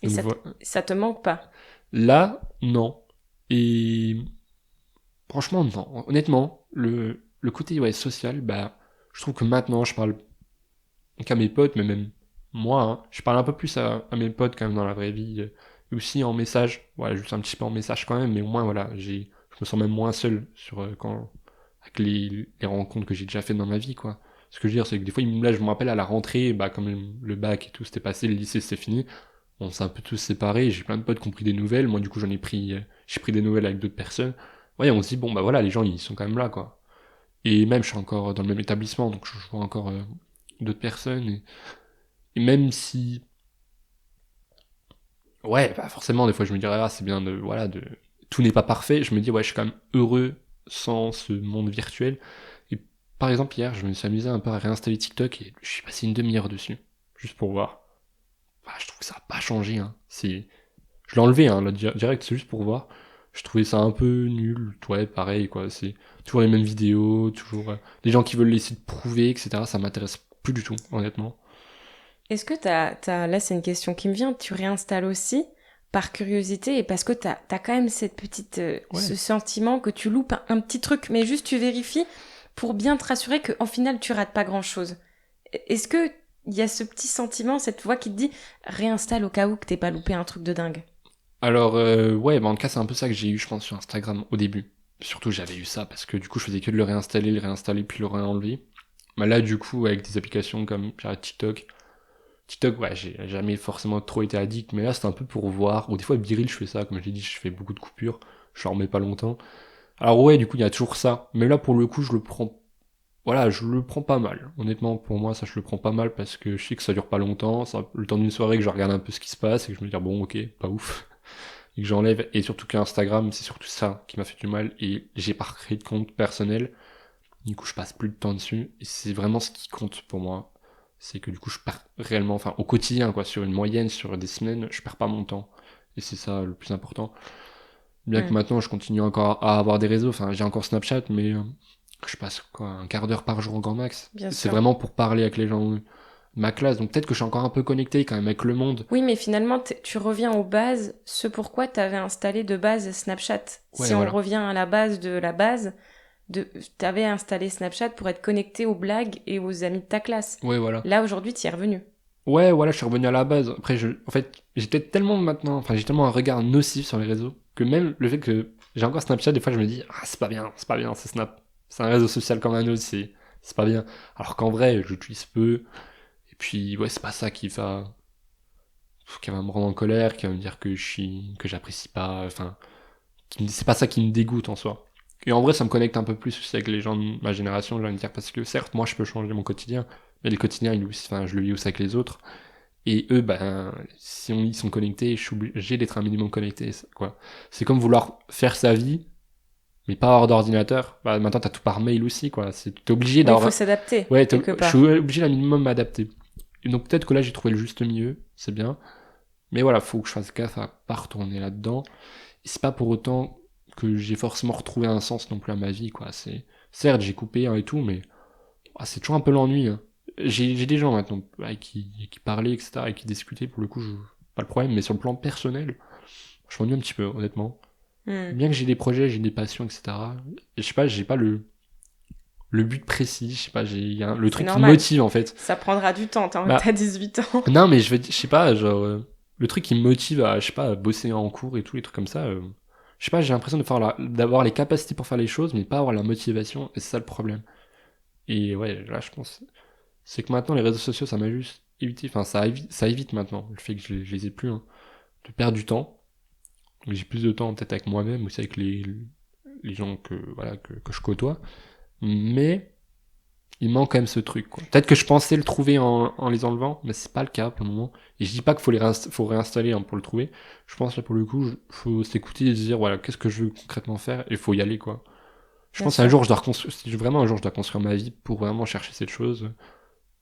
voilà. ça te manque pas. Là, non. Et franchement, non. Honnêtement, le côté ouais, social, bah, je trouve que maintenant, je parle qu'à mes potes, mais même moi, hein, je parle un peu plus à mes potes quand même dans la vraie vie. Et aussi en message. Voilà, juste un petit peu en message quand même, mais au moins, voilà, je me sens même moins seul avec les rencontres que j'ai déjà faites dans ma vie, quoi. Ce que je veux dire, c'est que des fois, là, je me rappelle à la rentrée, bah, comme le bac et tout, c'était passé, le lycée, c'était fini. On s'est un peu tous séparés, j'ai plein de potes qui ont pris des nouvelles. Moi, du coup, j'ai pris des nouvelles avec d'autres personnes. Ouais, on se dit, bon, bah voilà, les gens, ils sont quand même là, quoi. Et même, je suis encore dans le même établissement, donc je vois encore d'autres personnes. Et même si, ouais, bah forcément, des fois, je me dirais, ah, c'est bien tout n'est pas parfait. Je me dis, ouais, je suis quand même heureux sans ce monde virtuel. Et par exemple, hier, je me suis amusé un peu à réinstaller TikTok et je suis passé une demi-heure dessus, juste pour voir. Bah, je trouve que ça n'a pas changé, hein. Je l'ai enlevé, hein, là, direct, c'est juste pour voir. Je trouvais ça un peu nul, ouais, pareil, quoi. C'est toujours les mêmes vidéos, toujours les gens qui veulent laisser de prouver, etc. Ça m'intéresse plus du tout, honnêtement. Est-ce que là c'est une question qui me vient, tu réinstalles aussi par curiosité et parce que t'as quand même cette petite, Ouais. ce sentiment que tu loupes un petit truc, mais juste tu vérifies pour bien te rassurer qu'en final tu rates pas grand chose. Est-ce que il y a ce petit sentiment, cette voix qui te dit réinstalle au cas où que t'aies pas loupé un truc de dingue? Alors, ouais, bah, en tout cas, c'est un peu ça que j'ai eu, je pense, sur Instagram au début. Surtout, j'avais eu ça parce que du coup, je faisais que de le réinstaller, puis le réenlever. Bah, là, du coup, avec des applications comme TikTok, TikTok, ouais, j'ai jamais forcément trop été addict, mais là, c'est un peu pour voir. Ou des fois, Biril, je fais ça, comme je l'ai dit, je fais beaucoup de coupures, je leur mets pas longtemps. Alors, ouais, du coup, il y a toujours ça. Mais là, pour le coup, voilà, je le prends pas mal. Honnêtement, pour moi, ça, je le prends pas mal parce que je sais que ça dure pas longtemps. Ça, le temps d'une soirée que je regarde un peu ce qui se passe et que je me dis, bon, ok, pas ouf. Et que j'enlève. Et surtout qu'Instagram, c'est surtout ça qui m'a fait du mal. Et j'ai pas créé de compte personnel. Du coup, je passe plus de temps dessus. Et c'est vraiment ce qui compte pour moi. c'est que du coup, je perds réellement, enfin, au quotidien, quoi, sur une moyenne, sur des semaines, je perds pas mon temps. Et c'est ça le plus important. Bien que Mm. maintenant, je continue encore à avoir des réseaux, enfin, j'ai encore Snapchat, mais je passe, quoi, un quart d'heure par jour au grand max. Bien C'est sûr. vraiment pour parler avec les gens de ma classe, donc peut-être que je suis encore un peu connecté quand même avec le monde. Oui, mais finalement, tu reviens aux bases, ce pourquoi tu avais installé de base Snapchat. Ouais, Si on voilà. revient à la base de la base, tu avais installé Snapchat pour être connecté aux blagues et aux amis de ta classe. Ouais, voilà. Là, aujourd'hui, tu y es revenu. Ouais, voilà, je suis revenu à la base. Après, en fait, j'ai peut-être tellement maintenant, enfin, j'ai tellement un regard nocif sur les réseaux que même le fait que j'ai encore Snapchat, des fois, je me dis, ah, c'est pas bien, c'est Snap. C'est un réseau social comme un autre, c'est pas bien. Alors qu'en vrai, j'utilise peu. Et puis, ouais, c'est pas ça qui va me rendre en colère, qui va me dire que j'apprécie pas, enfin, c'est pas ça qui me dégoûte en soi. Et en vrai, ça me connecte un peu plus aussi avec les gens de ma génération, j'ai envie de dire, parce que certes, moi, je peux changer mon quotidien, mais le quotidien, enfin, je le vis aussi avec les autres. Et eux, ben, si ils sont connectés, je suis obligé d'être un minimum connecté, quoi. C'est comme vouloir faire sa vie, mais pas avoir d'ordinateur. Bah, maintenant, t'as tout par mail aussi, quoi. T'es obligé Oui, il faut d'avoir. s'adapter, Ouais, quelque je suis part. obligé d'un minimum m'adapter. Et donc, peut-être que là, j'ai trouvé le juste milieu, c'est bien. Mais voilà, faut que je fasse gaffe à pas retourner là-dedans. Et c'est pas pour autant que j'ai forcément retrouvé un sens non plus à ma vie, quoi. Certes, j'ai coupé hein, et tout, mais c'est toujours un peu l'ennui, hein. J'ai des gens maintenant avec qui parlaient, etc., et qui discutaient, pour le coup, pas le problème, mais sur le plan personnel, je m'ennuie un petit peu, honnêtement. Hmm. Bien que j'ai des projets, j'ai des passions, etc., et je sais pas, j'ai pas le but précis, je sais pas, le C'est truc qui me normal. motive, en fait. Ça prendra du temps, Bah, t'as 18 ans. non, mais je sais pas, genre, le truc qui me motive à, je sais pas, à bosser en cours et tout, les trucs comme ça, je sais pas, j'ai l'impression d'avoir les capacités pour faire les choses, mais pas avoir la motivation, et c'est ça le problème. Et ouais, là, je pense, c'est que maintenant, les réseaux sociaux, ça m'a juste évité, enfin, ça évite maintenant, le fait que je les ai plus, hein, de perdre du temps. Donc, j'ai plus de temps peut-être avec moi-même, aussi avec les gens voilà, que je côtoie. Mais il manque quand même ce truc, quoi. Peut-être que je pensais le trouver en les enlevant, mais c'est pas le cas pour le moment. Et je dis pas qu'il faut réinstaller hein, pour le trouver. Je pense là pour le coup, faut s'écouter et se dire voilà, qu'est-ce que je veux concrètement faire et il faut y aller, quoi. Je Bien pense qu'un sûr. jour je dois reconstruire, si vraiment un jour je dois construire ma vie pour vraiment chercher cette chose,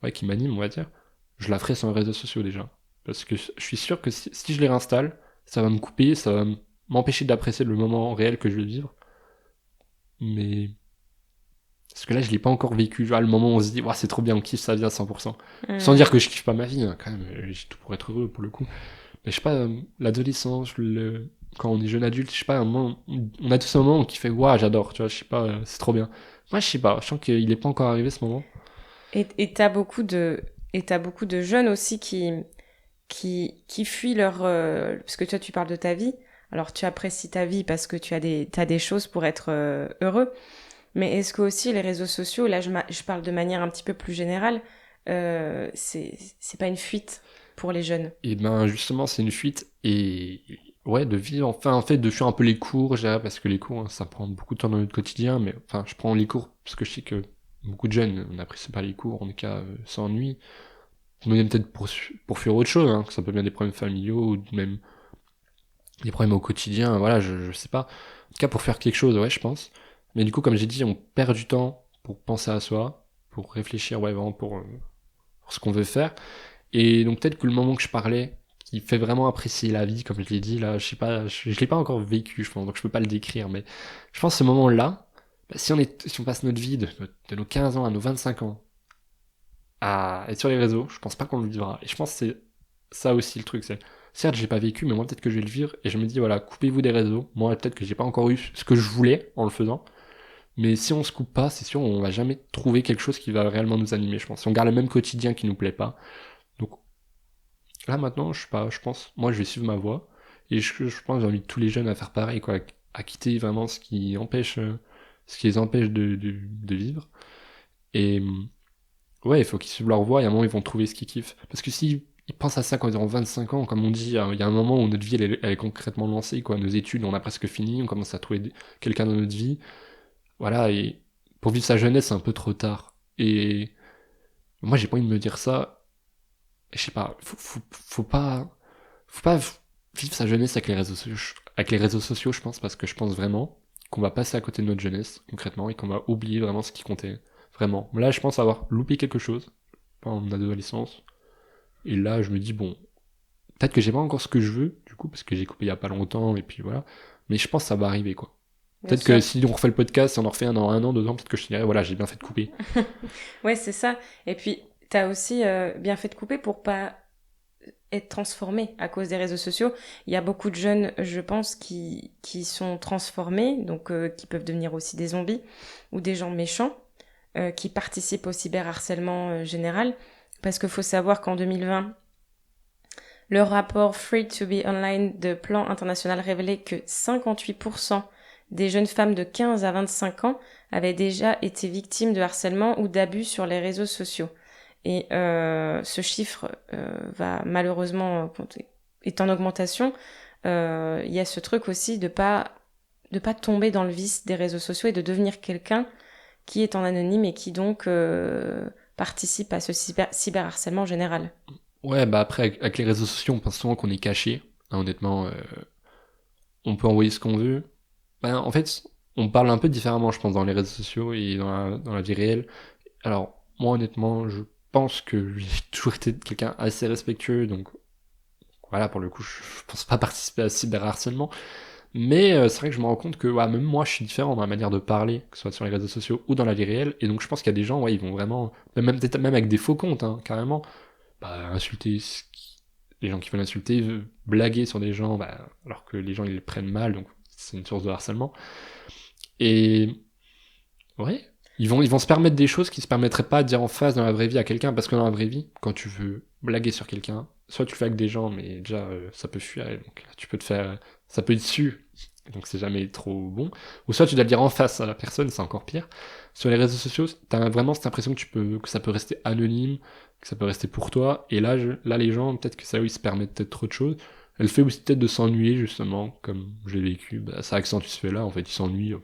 ouais, qui m'anime, on va dire, je la ferai sur les réseaux sociaux déjà. Parce que je suis sûr que si je les réinstalle, ça va me couper, ça va m'empêcher d'apprécier le moment réel que je vais vivre. Mais parce que là, je l'ai pas encore vécu. Genre, le moment où on se dit, ouais, c'est trop bien, on kiffe sa vie à 100%. Sans Hmm. dire que je kiffe pas ma vie, hein, quand même, j'ai tout pour être heureux pour le coup. Mais je sais pas, l'adolescence, quand on est jeune adulte, je sais pas, un moment, on a tous un moment qui fait, ouais, j'adore, tu vois, je sais pas, c'est trop bien. Moi, je sais pas, je sens qu'il est pas encore arrivé ce moment. Et t'as beaucoup de jeunes aussi qui fuient leur... parce que toi, tu parles de ta vie. Alors, tu apprécies ta vie parce que t'as des choses pour être heureux. Mais est-ce que aussi les réseaux sociaux, là, je parle de manière un petit peu plus générale, c'est pas une fuite pour les jeunes? Et ben, justement, c'est une fuite, et ouais, de vivre, enfin, en fait, de fuir un peu les cours, je dirais, parce que les cours, hein, ça prend beaucoup de temps dans notre quotidien, mais enfin, je prends les cours parce que je sais que beaucoup de jeunes n'apprécient pas les cours, en tout cas, s'ennuient. Mais peut-être pour fuir autre chose, hein, que ça peut bien des problèmes familiaux ou même des problèmes au quotidien, voilà, je sais pas. En tout cas, pour faire quelque chose, ouais, je pense. Mais du coup, comme j'ai dit, on perd du temps pour penser à soi, pour réfléchir, ouais, vraiment pour ce qu'on veut faire. Et donc peut-être que le moment que je parlais, qui fait vraiment apprécier la vie, comme je l'ai dit, là, je sais pas, je l'ai pas encore vécu, je pense, donc je peux pas le décrire, mais je pense que ce moment-là, bah, si on passe notre vie de nos 15 ans à nos 25 ans à être sur les réseaux, je pense pas qu'on le vivra. Et je pense que c'est ça aussi le truc, c'est certes j'ai pas vécu, mais moi peut-être que je vais le vivre et je me dis voilà, coupez-vous des réseaux. Moi peut-être que j'ai pas encore eu ce que je voulais en le faisant, mais si on se coupe pas, c'est sûr on va jamais trouver quelque chose qui va réellement nous animer, je pense. Si on garde le même quotidien qui nous plaît pas. Donc là maintenant, je sais pas, je pense moi je vais suivre ma voie et je pense que j'invite tous les jeunes à faire pareil quoi, à quitter vraiment ce qui les empêche de vivre. Et ouais, il faut qu'ils suivent leur voie et à un moment ils vont trouver ce qu'ils kiffent. Parce que s'ils ils pensent à ça quand ils auront 25 ans, comme on dit, il y a un moment où notre vie elle est concrètement lancée, quoi. Nos études, on a presque fini, on commence à trouver quelqu'un dans notre vie. Voilà, et pour vivre sa jeunesse, c'est un peu trop tard. Et moi, j'ai pas envie de me dire ça. Je sais pas, faut pas vivre sa jeunesse avec les réseaux sociaux, je pense, parce que je pense vraiment qu'on va passer à côté de notre jeunesse, concrètement, et qu'on va oublier vraiment ce qui comptait. Vraiment. Là, je pense avoir loupé quelque chose. pas en adolescence. Et là, je me dis, bon, peut-être que j'ai pas encore ce que je veux, du coup, parce que j'ai coupé il y a pas longtemps, et puis voilà. Mais je pense que ça va arriver, quoi. Bien Peut-être que sûr. si on refait le podcast, si on en refait un an, 2 ans, peut-être que je te dirais, voilà, j'ai bien fait de couper. Ouais, c'est ça. Et puis, t'as aussi bien fait de couper pour pas être transformé à cause des réseaux sociaux. Il y a beaucoup de jeunes, je pense, qui sont transformés, donc qui peuvent devenir aussi des zombies ou des gens méchants, qui participent au cyberharcèlement général. Parce qu'il faut savoir qu'en 2020, le rapport Free to be Online de Plan International révélait que 58% des jeunes femmes de 15 à 25 ans avaient déjà été victimes de harcèlement ou d'abus sur les réseaux sociaux. Et ce chiffre va malheureusement est en augmentation. Il y a ce truc aussi de pas tomber dans le vice des réseaux sociaux et de devenir quelqu'un qui est en anonyme et qui donc participe à ce cyberharcèlement général. Ouais, bah après, avec les réseaux sociaux, on pense souvent qu'on est caché. Hein, honnêtement, on peut envoyer ce qu'on veut. Ben, en fait, on parle un peu différemment, je pense, dans les réseaux sociaux et dans la vie réelle. Alors, moi, honnêtement, je pense que j'ai toujours été quelqu'un assez respectueux, donc voilà, pour le coup, je pense pas participer à ce cyberharcèlement. Mais c'est vrai que je me rends compte que ouais, même moi, je suis différent dans la manière de parler, que ce soit sur les réseaux sociaux ou dans la vie réelle. Et donc, je pense qu'il y a des gens, ouais, ils vont vraiment, peut-être même avec des faux comptes, hein, carrément, bah, insulter les gens qui veulent insulter, blaguer sur des gens, bah, alors que les gens ils le prennent mal, donc c'est une source de harcèlement. Et ouais, ils vont se permettre des choses qui se permettraient pas de dire en face dans la vraie vie à quelqu'un, parce que dans la vraie vie, quand tu veux blaguer sur quelqu'un, soit tu le fais avec des gens, mais déjà ça peut fuir, et donc tu peux te faire, ça peut être su, donc c'est jamais trop bon. Ou soit tu dois le dire en face à la personne, c'est encore pire. Sur les réseaux sociaux, t'as vraiment cette impression que ça peut rester anonyme, que ça peut rester pour toi, et là, là les gens, peut-être que ça, oui, se permettent peut-être trop de choses. Elle fait aussi peut-être de s'ennuyer, justement, comme j'ai vécu, bah, ça accentue ce fait-là, en fait, ils s'ennuient.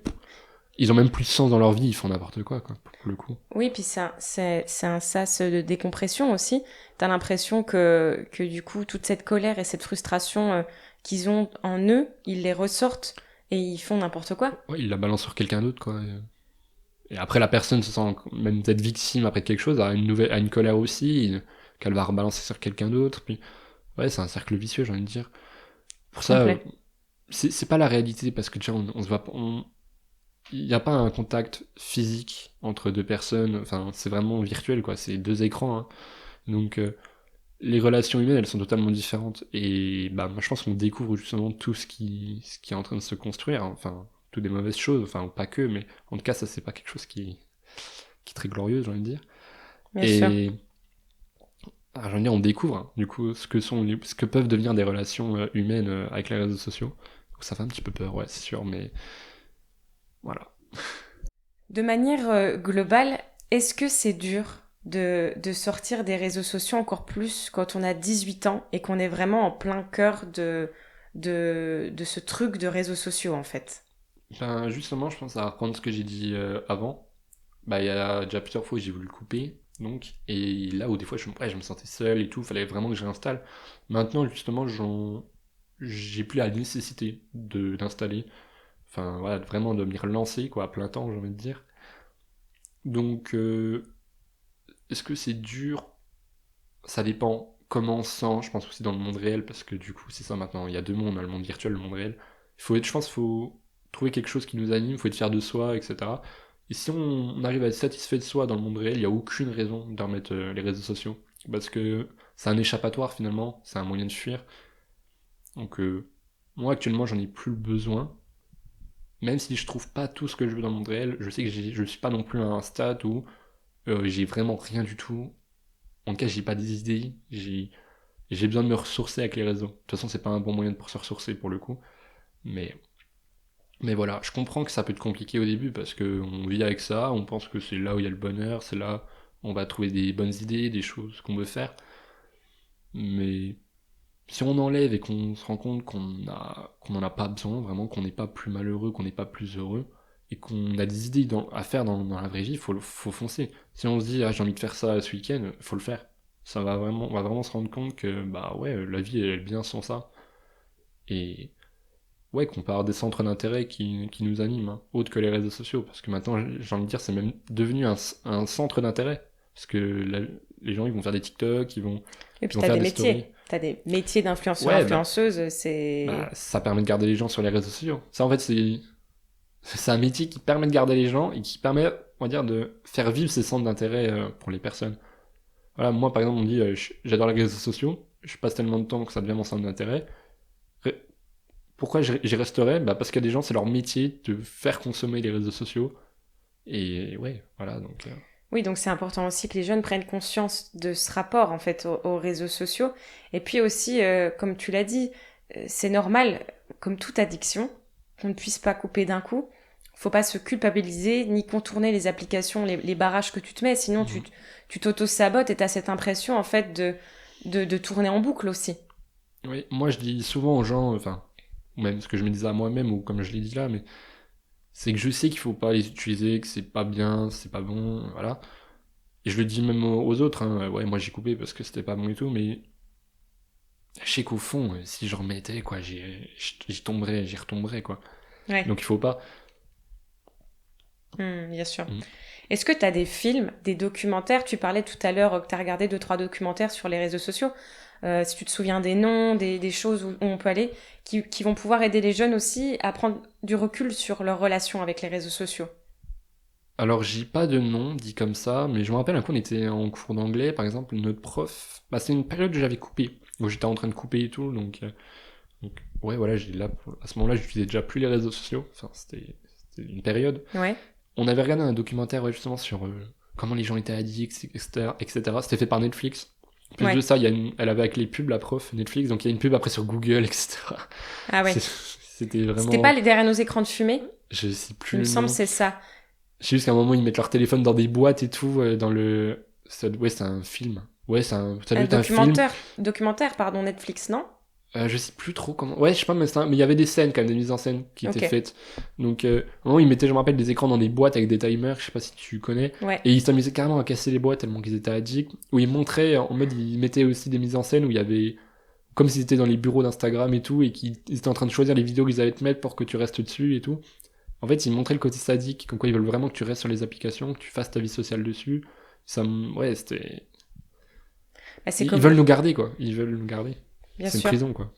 Ils ont même plus de sens dans leur vie, ils font n'importe quoi, pour le coup. Oui, puis c'est un sas de décompression aussi. T'as l'impression que du coup, toute cette colère et cette frustration qu'ils ont en eux, ils les ressortent et ils font n'importe quoi. Ouais, ils la balancent sur quelqu'un d'autre, quoi. Et après, la personne se sent même peut-être victime après quelque chose, a une colère aussi, qu'elle va rebalancer sur quelqu'un d'autre, puis... Ouais, c'est un cercle vicieux, j'ai envie de dire. Pour ça, Complet. c'est pas la réalité, parce que déjà, on se voit pas... Il n'y a pas un contact physique entre deux personnes, enfin, c'est vraiment virtuel, quoi, c'est deux écrans, hein. Donc, les relations humaines, elles sont totalement différentes. Et bah, moi, je pense qu'on découvre justement tout ce qui est en train de se construire, hein. Enfin, toutes des mauvaises choses, enfin, pas que, mais en tout cas, ça, c'est pas quelque chose qui est très glorieux, j'ai envie de dire. Bien sûr. Et j'ai envie de dire, on découvre, hein, du coup, ce que peuvent devenir des relations humaines avec les réseaux sociaux. Donc, ça fait un petit peu peur, ouais, c'est sûr, mais voilà. De manière globale, est-ce que c'est dur de sortir des réseaux sociaux encore plus quand on a 18 ans et qu'on est vraiment en plein cœur de ce truc de réseaux sociaux en fait? Ben, justement, je pense à reprendre ce que j'ai dit avant. Bah, il y a déjà plusieurs fois où j'ai voulu le couper, donc, et là où des fois ouais, je me sentais seul et tout, fallait vraiment que je réinstalle. Maintenant, justement, j'ai plus la nécessité d'installer, enfin, voilà, vraiment de m'y relancer, quoi, à plein temps, j'ai envie de dire. Donc, est-ce que c'est dur? Ça dépend comment on se sent, je pense aussi dans le monde réel, parce que du coup, c'est ça maintenant, il y a deux mondes, on a le monde virtuel, le monde réel. Je pense qu'il faut trouver quelque chose qui nous anime, il faut être fier de soi, etc. Et si on arrive à être satisfait de soi dans le monde réel, il n'y a aucune raison de remettre les réseaux sociaux. Parce que c'est un échappatoire finalement, c'est un moyen de fuir. Donc moi actuellement j'en ai plus besoin. Même si je trouve pas tout ce que je veux dans le monde réel, je sais que je suis pas non plus à un stade où j'ai vraiment rien du tout. En tout cas j'ai pas des idées, j'ai besoin de me ressourcer avec les réseaux. De toute façon c'est pas un bon moyen pour se ressourcer pour le coup. Mais Mais voilà, je comprends que ça peut être compliqué au début parce que on vit avec ça, on pense que c'est là où il y a le bonheur, c'est là où on va trouver des bonnes idées, des choses qu'on veut faire. Mais si on enlève et qu'on se rend compte qu'on n'en a pas besoin, vraiment, qu'on n'est pas plus malheureux, qu'on n'est pas plus heureux, et qu'on a des idées à faire dans la vraie vie, faut foncer. Si on se dit, ah, j'ai envie de faire ça ce week-end, faut le faire. On va vraiment se rendre compte que, bah ouais, la vie, elle est bien sans ça. Et, ouais, qu'on peut avoir des centres d'intérêt qui nous animent, hein, autres que les réseaux sociaux. Parce que maintenant, j'ai envie de dire, c'est même devenu un centre d'intérêt. Parce que les gens, ils vont faire des TikTok, Et ils puis vont t'as faire des des stories. métiers. T'as des métiers d'influenceur, Ouais, influenceuse, c'est... ça permet de garder les gens sur les réseaux sociaux. Ça, en fait, c'est un métier qui permet de garder les gens et qui permet, on va dire, de faire vivre ces centres d'intérêt pour les personnes. Voilà, moi, par exemple, on me dit, j'adore les réseaux sociaux, je passe tellement de temps que ça devient mon centre d'intérêt. Ré- Pourquoi j'y resterai? Bah, parce qu'il y a des gens, c'est leur métier de faire consommer les réseaux sociaux. Et ouais, voilà, donc... Oui, donc c'est important aussi que les jeunes prennent conscience de ce rapport en fait aux réseaux sociaux. Et puis aussi, comme tu l'as dit, c'est normal, comme toute addiction, qu'on ne puisse pas couper d'un coup. Faut pas se culpabiliser ni contourner les applications, les barrages que tu te mets, sinon Mhm. tu t'auto-sabotes et tu as cette impression en fait de tourner en boucle aussi. Oui, moi, je dis souvent aux gens, enfin, ou même ce que je me disais à moi-même, ou comme je l'ai dit là, mais c'est que je sais qu'il faut pas les utiliser, que c'est pas bien, c'est pas bon, voilà. Et je le dis même aux autres, hein, ouais, moi j'ai coupé parce que c'était pas bon et tout, mais je sais qu'au fond, si je remettais, quoi, j'y retomberais, quoi. Ouais, Donc il faut pas. bien sûr. Mm. Est-ce que tu as des films, des documentaires? Tu parlais tout à l'heure que tu as regardé deux, trois documentaires sur les réseaux sociaux. Si tu te souviens des noms, des choses où on peut aller, qui vont pouvoir aider les jeunes aussi à prendre du recul sur leur relation avec les réseaux sociaux. Alors j'ai pas de nom dit comme ça, mais je me rappelle un coup, on était en cours d'anglais, par exemple, notre prof, bah c'est une période où j'avais coupé, où j'étais en train de couper et tout, donc ouais, voilà, à ce moment-là, j'utilisais déjà plus les réseaux sociaux, enfin c'était une période. Ouais, On avait regardé un documentaire ouais, justement sur comment les gens étaient addicts, etc., etc. C'était fait par Netflix. En plus de ouais. ça, elle avait avec les pubs, la prof, Netflix, donc il y a une pub après sur Google, etc. Ah ouais. C'était C'était pas vraiment... les derrière nos écrans de fumée? Je sais plus Il me le semble nom. que c'est ça. Je sais juste qu'à un moment, ils mettent leur téléphone dans des boîtes et tout, dans le... Ouais, c'est un film. Ouais, ça doit Un être un film. documentaire, pardon, Netflix, non? Je sais plus trop comment. Ouais, je sais pas, mais il y avait des scènes quand même, des mises en scène qui étaient Ok, faites. Donc, à un moment, ils mettaient, je me rappelle, des écrans dans des boîtes avec des timers, je sais pas si tu connais. ouais. Et ils s'amusaient carrément à casser les boîtes tellement qu'ils étaient addicts. Où ils montraient, en mode, ils mettaient aussi des mises en scène où il y avait. Comme s'ils étaient dans les bureaux d'Instagram et tout, et qu'ils étaient en train de choisir les vidéos qu'ils allaient te mettre pour que tu restes dessus et tout. En fait, ils montraient le côté sadique, comme quoi ils veulent vraiment que tu restes sur les applications, que tu fasses ta vie sociale dessus. Ouais, c'était. Bah, c'est Ils comme, veulent nous garder, quoi. Ils veulent nous garder. bien C'est une sûr. prison, quoi.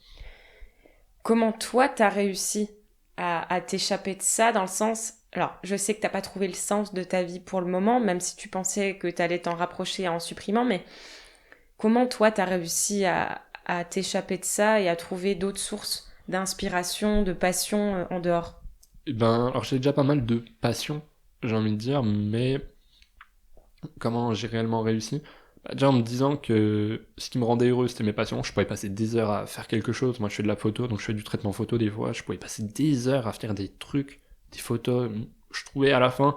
Comment toi, t'as réussi à t'échapper de ça dans le sens... Alors, je sais que t'as pas trouvé le sens de ta vie pour le moment, même si tu pensais que t'allais t'en rapprocher en supprimant, mais comment toi, t'as réussi à t'échapper de ça et à trouver d'autres sources d'inspiration, de passion en dehors? Eh ben, alors j'ai déjà pas mal de passion, j'ai envie de dire, mais comment j'ai réellement réussi? Bah, déjà en me disant que ce qui me rendait heureux, c'était mes passions. Je pouvais passer des heures à faire quelque chose. Moi, je fais de la photo, donc je fais du traitement photo des fois. Je pouvais passer des heures à faire des trucs, des photos. Je trouvais à la fin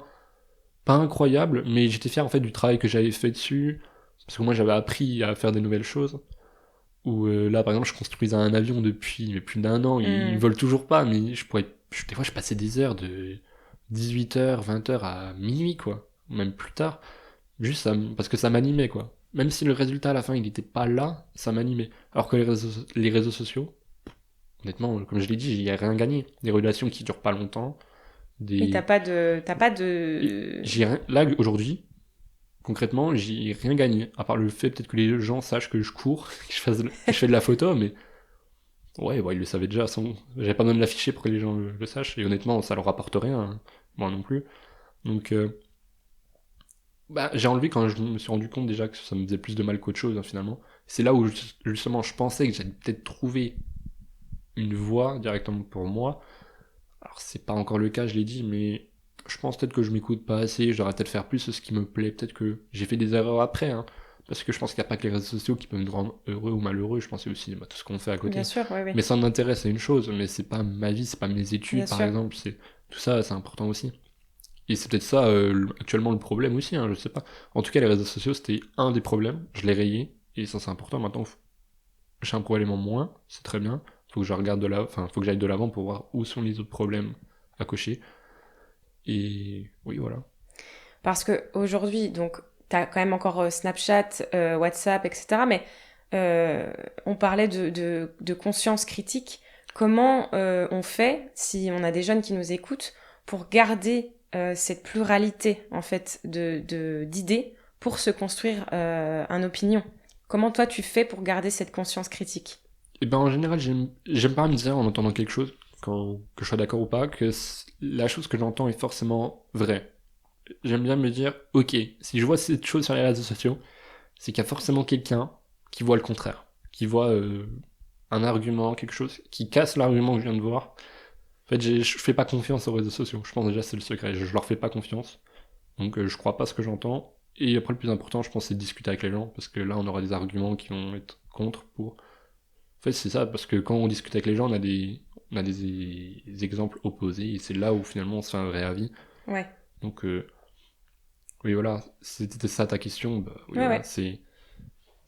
pas incroyable, mais j'étais fier en fait du travail que j'avais fait dessus. Parce que moi, j'avais appris à faire des nouvelles choses. Ou là, par exemple, je construisais un avion depuis mais plus d'un an. Il Hmm, vole toujours pas, mais des fois, je passais des heures de 18h, 20h à minuit, quoi. Même plus tard. Juste parce que ça m'animait, quoi. Même si le résultat à la fin, il n'était pas là, ça m'animait. Alors que les réseaux sociaux, honnêtement, comme je l'ai dit, j'y ai rien gagné. Des relations qui durent pas longtemps. et Des... t'as pas et de... Là, aujourd'hui, concrètement, j'y ai rien gagné. À part le fait peut-être que les gens sachent que je cours, que je fais de la photo, mais ouais, ils le savaient déjà. J'avais pas besoin de l'afficher pour que les gens le sachent. Et honnêtement, ça leur rapporte rien, hein. Moi non plus. Donc, bah, j'ai enlevé quand je me suis rendu compte déjà que ça me faisait plus de mal qu'autre chose, hein, finalement. C'est là où justement je pensais que j'allais peut-être trouver une voie directement pour moi. Alors c'est pas encore le cas, je l'ai dit, mais je pense peut-être que je m'écoute pas assez, je devrais peut-être faire plus ce qui me plaît. Peut-être que j'ai fait des erreurs après, hein, parce que je pense qu'il n'y a pas que les réseaux sociaux qui peuvent nous rendre heureux ou malheureux, je pense que c'est aussi tout ce qu'on fait à Bien côté. sûr, oui, oui, Mais ça m'intéresse, c'est une chose, mais c'est pas ma vie, c'est pas mes bien études par sûr. exemple, c'est tout ça, c'est important aussi. Et c'est peut-être ça actuellement le problème aussi, hein, je sais pas. En tout cas, les réseaux sociaux, c'était un des problèmes. Je l'ai rayé, et ça c'est important. Maintenant, j'ai un problème en moins, c'est très bien. Faut que je regarde enfin, faut que j'aille de l'avant pour voir où sont les autres problèmes à cocher. Et oui, voilà. Parce que aujourd'hui, donc, t'as quand même encore Snapchat, WhatsApp, etc. Mais on parlait de conscience critique. Comment on fait, si on a des jeunes qui nous écoutent, pour garder cette pluralité en fait d'idées pour se construire une opinion. Comment toi tu fais pour garder cette conscience critique? Et ben en général, j'aime pas me dire en entendant quelque chose, que je sois d'accord ou pas, que la chose que j'entends est forcément vraie. J'aime bien me dire, ok, si je vois cette chose sur les réseaux sociaux, c'est qu'il y a forcément quelqu'un qui voit le contraire, qui voit un argument, quelque chose qui casse l'argument que je viens de voir. En fait, je fais pas confiance aux réseaux sociaux. Je pense déjà c'est le secret. Je leur fais pas confiance. Donc je crois pas ce que j'entends. Et après le plus important, je pense, c'est de discuter avec les gens, parce que là on aura des arguments qui vont être contre pour. En fait, c'est ça, parce que quand on discute avec les gens, on a des exemples opposés, et c'est là où finalement on se fait un vrai avis. Ouais. Donc oui voilà, c'était ça ta question. Bah, oui Ouais, voilà, ouais. c'est.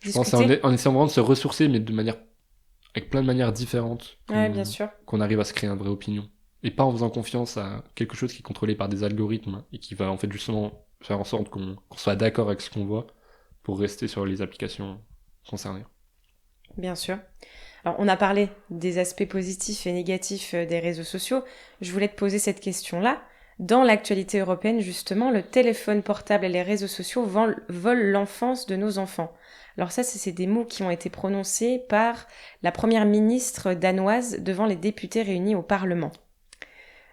Je pense que c'est Discuter. en essayant vraiment de se ressourcer, mais de manière avec plein de manières différentes Ouais, bien sûr. qu'on arrive à se créer une vraie opinion. Et pas en faisant confiance à quelque chose qui est contrôlé par des algorithmes et qui va en fait justement faire en sorte qu'on soit d'accord avec ce qu'on voit pour rester sur les applications concernées. Bien sûr. Alors, on a parlé des aspects positifs et négatifs des réseaux sociaux. Je voulais te poser cette question-là. Dans l'actualité européenne, justement, le téléphone portable et les réseaux sociaux volent l'enfance de nos enfants. Alors ça, c'est des mots qui ont été prononcés par la première ministre danoise devant les députés réunis au Parlement.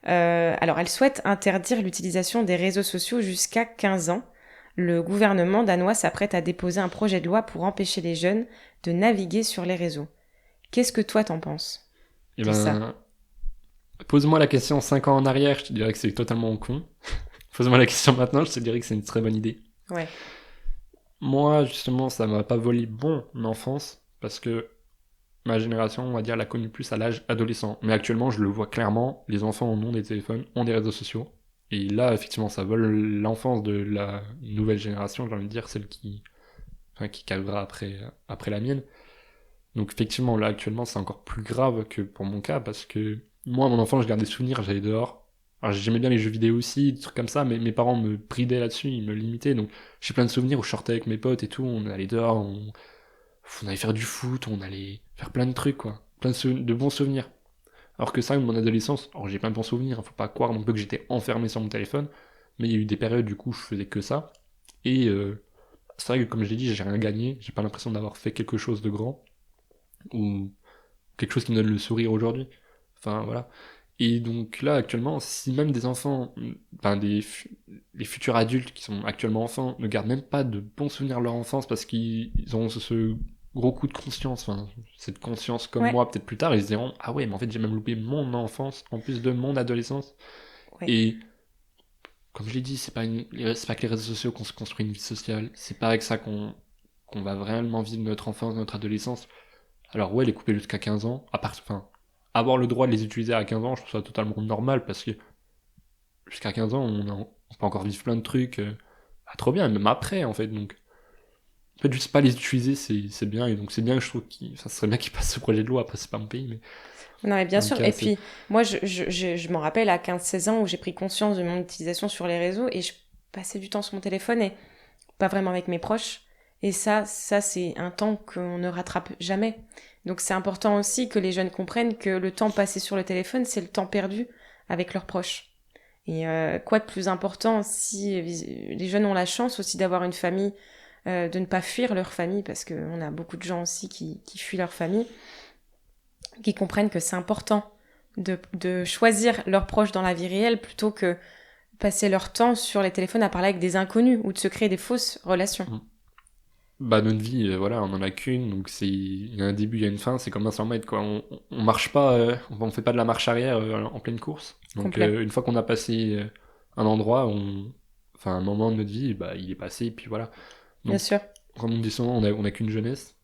Alors, elle souhaite interdire l'utilisation des réseaux sociaux jusqu'à 15 ans. Le gouvernement danois s'apprête à déposer un projet de loi pour empêcher les jeunes de naviguer sur les réseaux. Qu'est-ce que toi t'en penses Et de ça? ben, pose-moi la question 5 ans en arrière, je te dirais que c'est totalement con. Pose-moi la question maintenant, je te dirais que c'est une très bonne idée. Ouais, Moi, justement, ça m'a pas volé mon enfance, parce que ma génération, on va dire, l'a connu plus à l'âge adolescent. Mais actuellement, je le vois clairement, les enfants en ont des téléphones, ont des réseaux sociaux. Et là, effectivement, ça vole l'enfance de la nouvelle génération, j'ai envie de dire, celle qui calvera après la mienne. Donc effectivement, là, actuellement, c'est encore plus grave que pour mon cas, parce que moi, mon enfant, je garde des souvenirs, j'allais dehors. Alors j'aimais bien les jeux vidéo aussi, des trucs comme ça, mais mes parents me bridaient là-dessus, ils me limitaient. Donc j'ai plein de souvenirs où je sortais avec mes potes et tout, on allait dehors, on allait faire du foot, on allait faire plein de trucs, quoi. Plein de bons souvenirs. Alors que ça, mon adolescence, alors j'ai plein de bons souvenirs, hein, faut pas croire non plus que j'étais enfermé sur mon téléphone, mais il y a eu des périodes du coup où je faisais que ça. Et c'est vrai que comme je l'ai dit, j'ai rien gagné, j'ai pas l'impression d'avoir fait quelque chose de grand, ou quelque chose qui me donne le sourire aujourd'hui. Enfin voilà. Et donc là, actuellement, si même des enfants, enfin les futurs adultes qui sont actuellement enfants, ne gardent même pas de bons souvenirs de leur enfance parce qu'ils ont ce gros coup de conscience, enfin, cette conscience comme ouais, moi, peut-être plus tard, ils se diront, ah ouais, mais en fait, j'ai même loupé mon enfance, en plus de mon adolescence. ouais. Et comme je l'ai dit, c'est pas que les réseaux sociaux qu'on se construit une vie sociale, c'est pas avec ça qu'on va vraiment vivre notre enfance, notre adolescence. Alors ouais, les couper jusqu'à 15 ans, enfin, avoir le droit de les utiliser à 15 ans, je trouve ça totalement normal, parce que jusqu'à 15 ans, on peut encore vivre plein de trucs, trop bien, même après, en fait, donc, en fait, juste pas les utiliser, c'est bien, et donc c'est bien que je trouve ça serait bien qu'ils passent ce projet de loi, après c'est pas mon pays, mais Non, mais bien dans le sûr. cas, Et c'est... puis, moi, je m'en rappelle à 15-16 ans où j'ai pris conscience de mon utilisation sur les réseaux et je passais du temps sur mon téléphone et pas vraiment avec mes proches. Et ça c'est un temps qu'on ne rattrape jamais. Donc c'est important aussi que les jeunes comprennent que le temps passé sur le téléphone, c'est le temps perdu avec leurs proches. Et quoi de plus important si les jeunes ont la chance aussi d'avoir une famille, de ne pas fuir leur famille, parce qu'on a beaucoup de gens aussi qui fuient leur famille, qui comprennent que c'est important de choisir leurs proches dans la vie réelle plutôt que passer leur temps sur les téléphones à parler avec des inconnus ou de se créer des fausses relations. Mm. Bah notre vie, voilà, on en a qu'une, donc il y a un début, il y a une fin, c'est comme un 100 mètres, quoi. On marche pas, on fait pas de la marche arrière en pleine course. Donc Complet. une fois qu'on a passé un endroit, enfin un moment de notre vie, bah il est passé, et puis voilà. Bien Donc sûr, comme on dit souvent, on a qu'une jeunesse.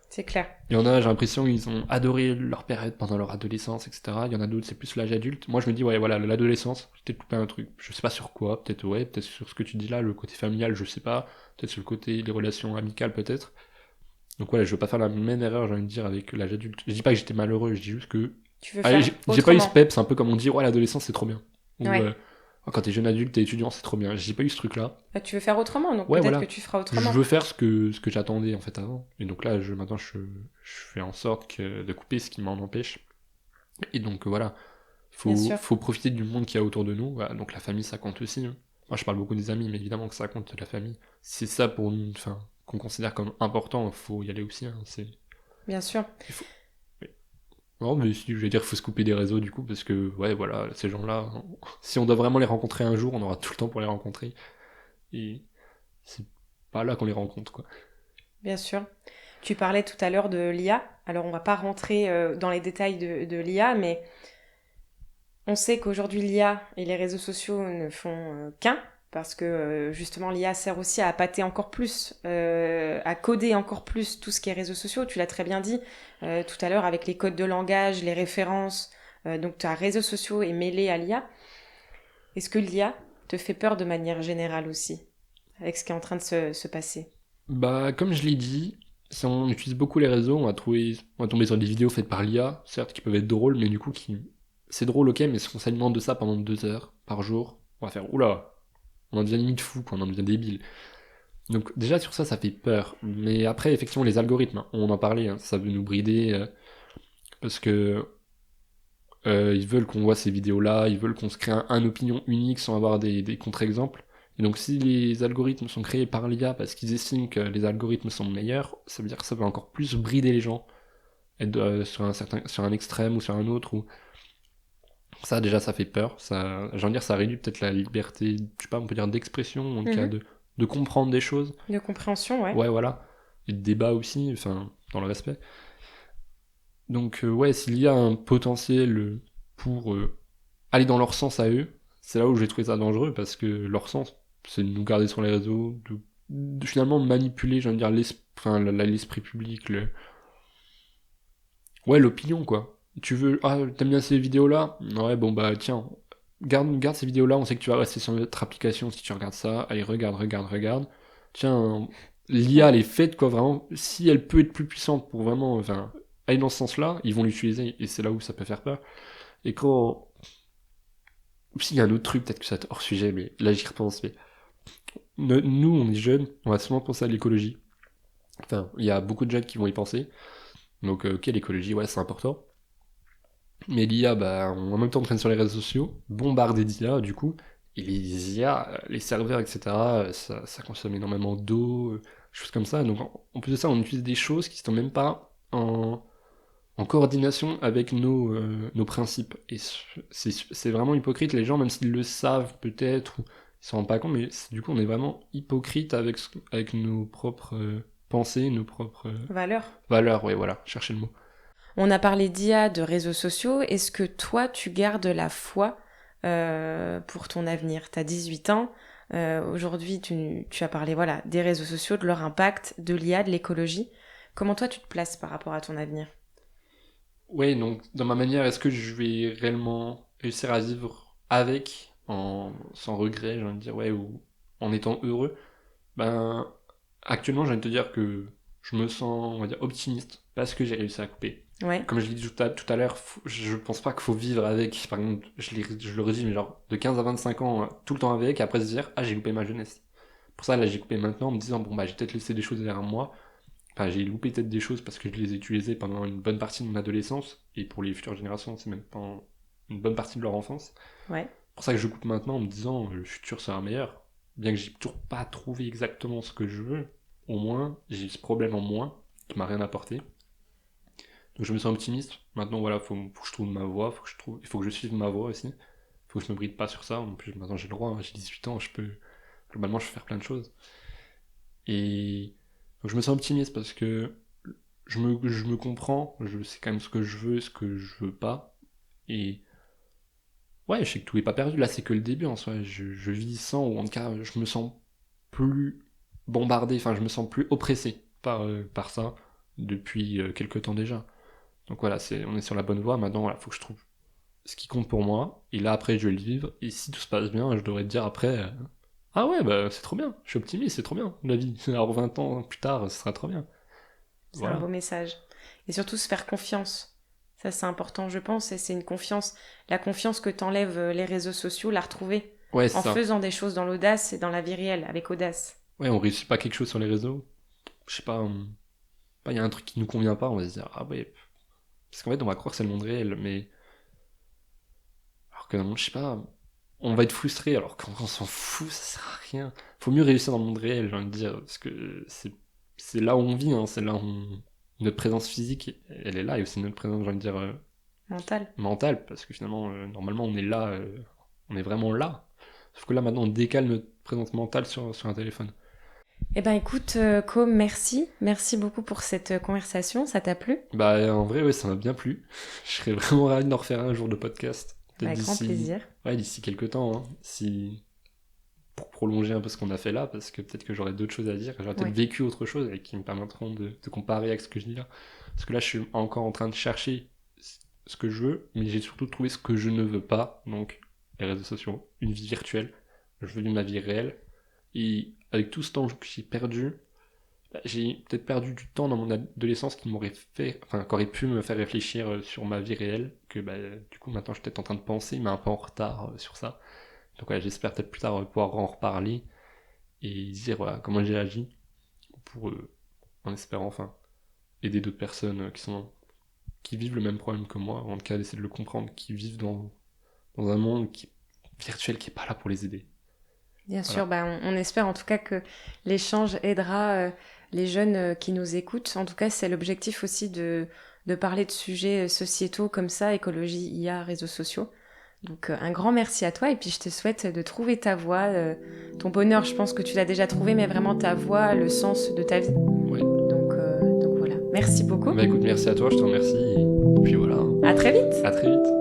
c'est clair. Il y en a, j'ai l'impression qu'ils ont adoré leur période pendant leur adolescence, etc. Il y en a d'autres, c'est plus l'âge adulte. Moi, je me dis, ouais, voilà, l'adolescence, j'ai peut-être loupé un truc. Je sais pas sur quoi, peut-être, ouais, peut-être sur ce que tu dis là, le côté familial, je sais pas. Peut-être sur le côté des relations amicales, peut-être. Donc, voilà, je veux pas faire la même erreur, j'ai envie de dire, avec l'âge adulte. Je dis pas que j'étais malheureux, je dis juste que. Tu veux Allez, faire j'ai pas eu ce autrement. peps, un peu comme on dit, ouais, l'adolescence, c'est trop bien. Ou, Ouais. quand t'es jeune adulte, t'es étudiant, c'est trop bien. J'ai pas eu ce truc-là. Bah, tu veux faire autrement, donc Ouais, peut-être que voilà. tu feras Je autrement. veux faire ce que j'attendais en fait avant. Et donc là, maintenant, je fais en sorte de couper ce qui m'en empêche. Et donc voilà, Bien sûr. faut profiter du monde qu'il y a autour de nous. Voilà, donc la famille, ça compte aussi, hein. Moi, je parle beaucoup des amis, mais évidemment que ça compte la famille. C'est ça pour nous, enfin, qu'on considère comme important, il faut y aller aussi. Hein, Bien sûr. il faut... oui. Non, mais si, je vais dire qu'il faut se couper des réseaux du coup, parce que, ouais, voilà, ces gens-là, si on doit vraiment les rencontrer un jour, on aura tout le temps pour les rencontrer. Et c'est pas là qu'on les rencontre, quoi. Bien sûr. Tu parlais tout à l'heure de l'IA. Alors, on va pas rentrer dans les détails de l'IA, mais on sait qu'aujourd'hui, l'IA et les réseaux sociaux ne font qu'un, parce que justement, l'IA sert aussi à appâter encore plus, à coder encore plus tout ce qui est réseaux sociaux. Tu l'as très bien dit tout à l'heure avec les codes de langage, les références. Donc, tu as réseaux sociaux et mêlé à l'IA. Est-ce que l'IA te fait peur de manière générale aussi, avec ce qui est en train de se passer? Bah, comme je l'ai dit, si on utilise beaucoup les réseaux, on va tomber sur des vidéos faites par l'IA, certes, qui peuvent être drôles, mais du coup, c'est drôle, ok, mais si on s'alimente de ça pendant 2 heures par jour, on va faire, oula, on en devient limite fou, quoi, on en devient débile. Donc, déjà, sur ça, ça fait peur. Mais après, effectivement, les algorithmes, hein, on en parlait, hein, ça veut nous brider, parce que ils veulent qu'on voit ces vidéos-là, ils veulent qu'on se crée un opinion unique sans avoir des contre-exemples. Et donc si les algorithmes sont créés par l'IA parce qu'ils estiment que les algorithmes sont meilleurs, ça veut dire que ça va encore plus brider les gens, être sur un extrême ou sur un autre. Ou... Ça déjà ça fait peur, ça, j'ai envie de dire ça réduit peut-être la liberté, je sais pas, on peut dire d'expression, en tout cas Mhm. de comprendre des choses. De compréhension, ouais. Ouais voilà. Et de débat aussi, enfin, dans le respect. Donc ouais, s'il y a un potentiel pour aller dans leur sens à eux, c'est là où j'ai trouvé ça dangereux parce que leur sens, c'est de nous garder sur les réseaux, de finalement manipuler, j'ai envie de dire, l'esprit public, ouais, l'opinion quoi. Tu veux, ah, t'aimes bien ces vidéos-là? Ouais, bon bah tiens, garde ces vidéos-là, on sait que tu vas rester sur notre application si tu regardes ça, allez, regarde. Tiens, l'IA, Ouais. elle est faite quoi, vraiment, si elle peut être plus puissante pour vraiment, enfin, aller dans ce sens-là, ils vont l'utiliser, et c'est là où ça peut faire peur. Et quand, s'il y a un autre truc, peut-être que ça va être hors sujet, mais là j'y repense. Mais nous, on est jeunes, on va souvent penser à l'écologie. Enfin, il y a beaucoup de jeunes qui vont y penser. Donc, ok, l'écologie, ouais, c'est important. Mais l'IA, bah, en même temps, on traîne sur les réseaux sociaux, bombardé d'IA, du coup. Et les IA, les serveurs, etc., ça consomme énormément d'eau, choses comme ça. Donc, en plus de ça, on utilise des choses qui sont même pas en coordination avec nos principes. Et c'est vraiment hypocrite, les gens, même s'ils le savent peut-être, ou ils s'en rendent pas compte, mais du coup on est vraiment hypocrite avec nos propres pensées, nos propres Valeur. valeurs, ouais voilà, cherchez le mot. On a parlé d'IA, de réseaux sociaux. Est-ce que toi, tu gardes la foi pour ton avenir? Tu as 18 ans. Aujourd'hui, tu as parlé voilà, des réseaux sociaux, de leur impact, de l'IA, de l'écologie. Comment toi, tu te places par rapport à ton avenir? Ouais, donc dans ma manière, est-ce que je vais réellement réussir à vivre avec, sans regret, j'ai envie de dire, ouais, ou en étant heureux? Ben, actuellement, j'ai envie de te dire que je me sens, on va dire, optimiste parce que j'ai réussi à couper. Ouais, Comme je l'ai dit tout à l'heure, je pense pas qu'il faut vivre avec. Par exemple, je le redis, mais genre de 15 à 25 ans, tout le temps avec, et après se dire, ah, j'ai loupé ma jeunesse. Pour ça, là, j'ai coupé maintenant en me disant, bon, bah, j'ai peut-être laissé des choses derrière moi. Enfin, j'ai loupé peut-être des choses parce que je les ai utilisées pendant une bonne partie de mon adolescence, et pour les futures générations, c'est même pas une bonne partie de leur enfance. ouais. Pour ça que je coupe maintenant en me disant, le futur sera meilleur. Bien que j'ai toujours pas trouvé exactement ce que je veux, au moins, j'ai ce problème en moins, qui m'a rien apporté. Donc je me sens optimiste. Maintenant, voilà, faut que je trouve ma voie, il faut que je suive ma voie aussi. Faut que je me bride pas sur ça. En plus, maintenant j'ai le droit, hein, j'ai 18 ans, globalement, je peux faire plein de choses. Et donc je me sens optimiste parce que je me comprends, je sais quand même ce que je veux, ce que je veux pas. Et ouais, je sais que tout est pas perdu. Là, c'est que le début en soi. Je vis sans, ou en tout cas, je me sens plus bombardé, enfin, je me sens plus oppressé par ça depuis quelques temps déjà. Donc voilà, on est sur la bonne voie. Maintenant, voilà, faut que je trouve ce qui compte pour moi. Et là, après, je vais le vivre. Et si tout se passe bien, je devrais te dire après, ah ouais, bah c'est trop bien. Je suis optimiste, c'est trop bien, la vie. Alors 20 ans plus tard, ce sera trop bien. C'est un beau Voilà. message. Et surtout se faire confiance. Ça, c'est important, je pense, et c'est une confiance. La confiance que t'enlèvent les réseaux sociaux, la retrouver Ouais, c'est en ça. faisant des choses dans l'audace et dans la vie réelle, avec audace. Ouais, on réussit pas quelque chose sur les réseaux. Je sais pas, il y a un truc qui nous convient pas, on va se dire, ah ouais. Parce qu'en fait, on va croire que c'est le monde réel, mais. Alors que, je sais pas. on va être frustré, alors quand on s'en fout, ça sert à rien. Faut mieux réussir dans le monde réel, j'ai envie de dire, parce que c'est là où on vit, hein, c'est là où notre présence physique, elle est là, et aussi notre présence, j'ai envie de dire, Mental. mentale, parce que finalement, normalement, on est là, on est vraiment là. Sauf que là, maintenant, on décale notre présence mentale sur un téléphone. Eh ben écoute, Co, merci. Merci beaucoup pour cette conversation. Ça t'a plu? Bah, en vrai, ouais, ça m'a bien plu. Je serais vraiment ravi d'en refaire un jour de podcast. Peut-être Avec grand plaisir. Ouais, d'ici quelques temps, hein, pour prolonger un peu ce qu'on a fait là, parce que peut-être que j'aurai d'autres choses à dire, j'aurai peut-être vécu autre chose et qui me permettront de comparer avec ce que je dis là. Parce que là, je suis encore en train de chercher ce que je veux, mais j'ai surtout trouvé ce que je ne veux pas, donc les réseaux sociaux, une vie virtuelle. Je veux vivre ma vie réelle. Et avec tout ce temps que j'ai perdu, j'ai peut-être perdu du temps dans mon adolescence qui aurait pu me faire réfléchir sur ma vie réelle, que du coup maintenant je suis peut-être en train de penser, mais un peu en retard sur ça. Donc ouais, j'espère peut-être plus tard pouvoir en reparler et dire voilà, comment j'ai agi pour, en espérant enfin, aider d'autres personnes qui vivent le même problème que moi, en tout cas d'essayer de le comprendre, qui vivent dans un monde virtuel qui est pas là pour les aider. Bien Voilà. sûr, on espère en tout cas que l'échange aidera les jeunes qui nous écoutent. En tout cas, c'est l'objectif aussi de parler de sujets sociétaux comme ça, écologie, IA, réseaux sociaux. Donc un grand merci à toi et puis je te souhaite de trouver ta voie, ton bonheur, je pense que tu l'as déjà trouvé, mais vraiment ta voie, le sens de ta vie. Ouais. Donc voilà, merci beaucoup. Écoute, merci à toi, je te remercie et puis voilà. À très vite. À très vite.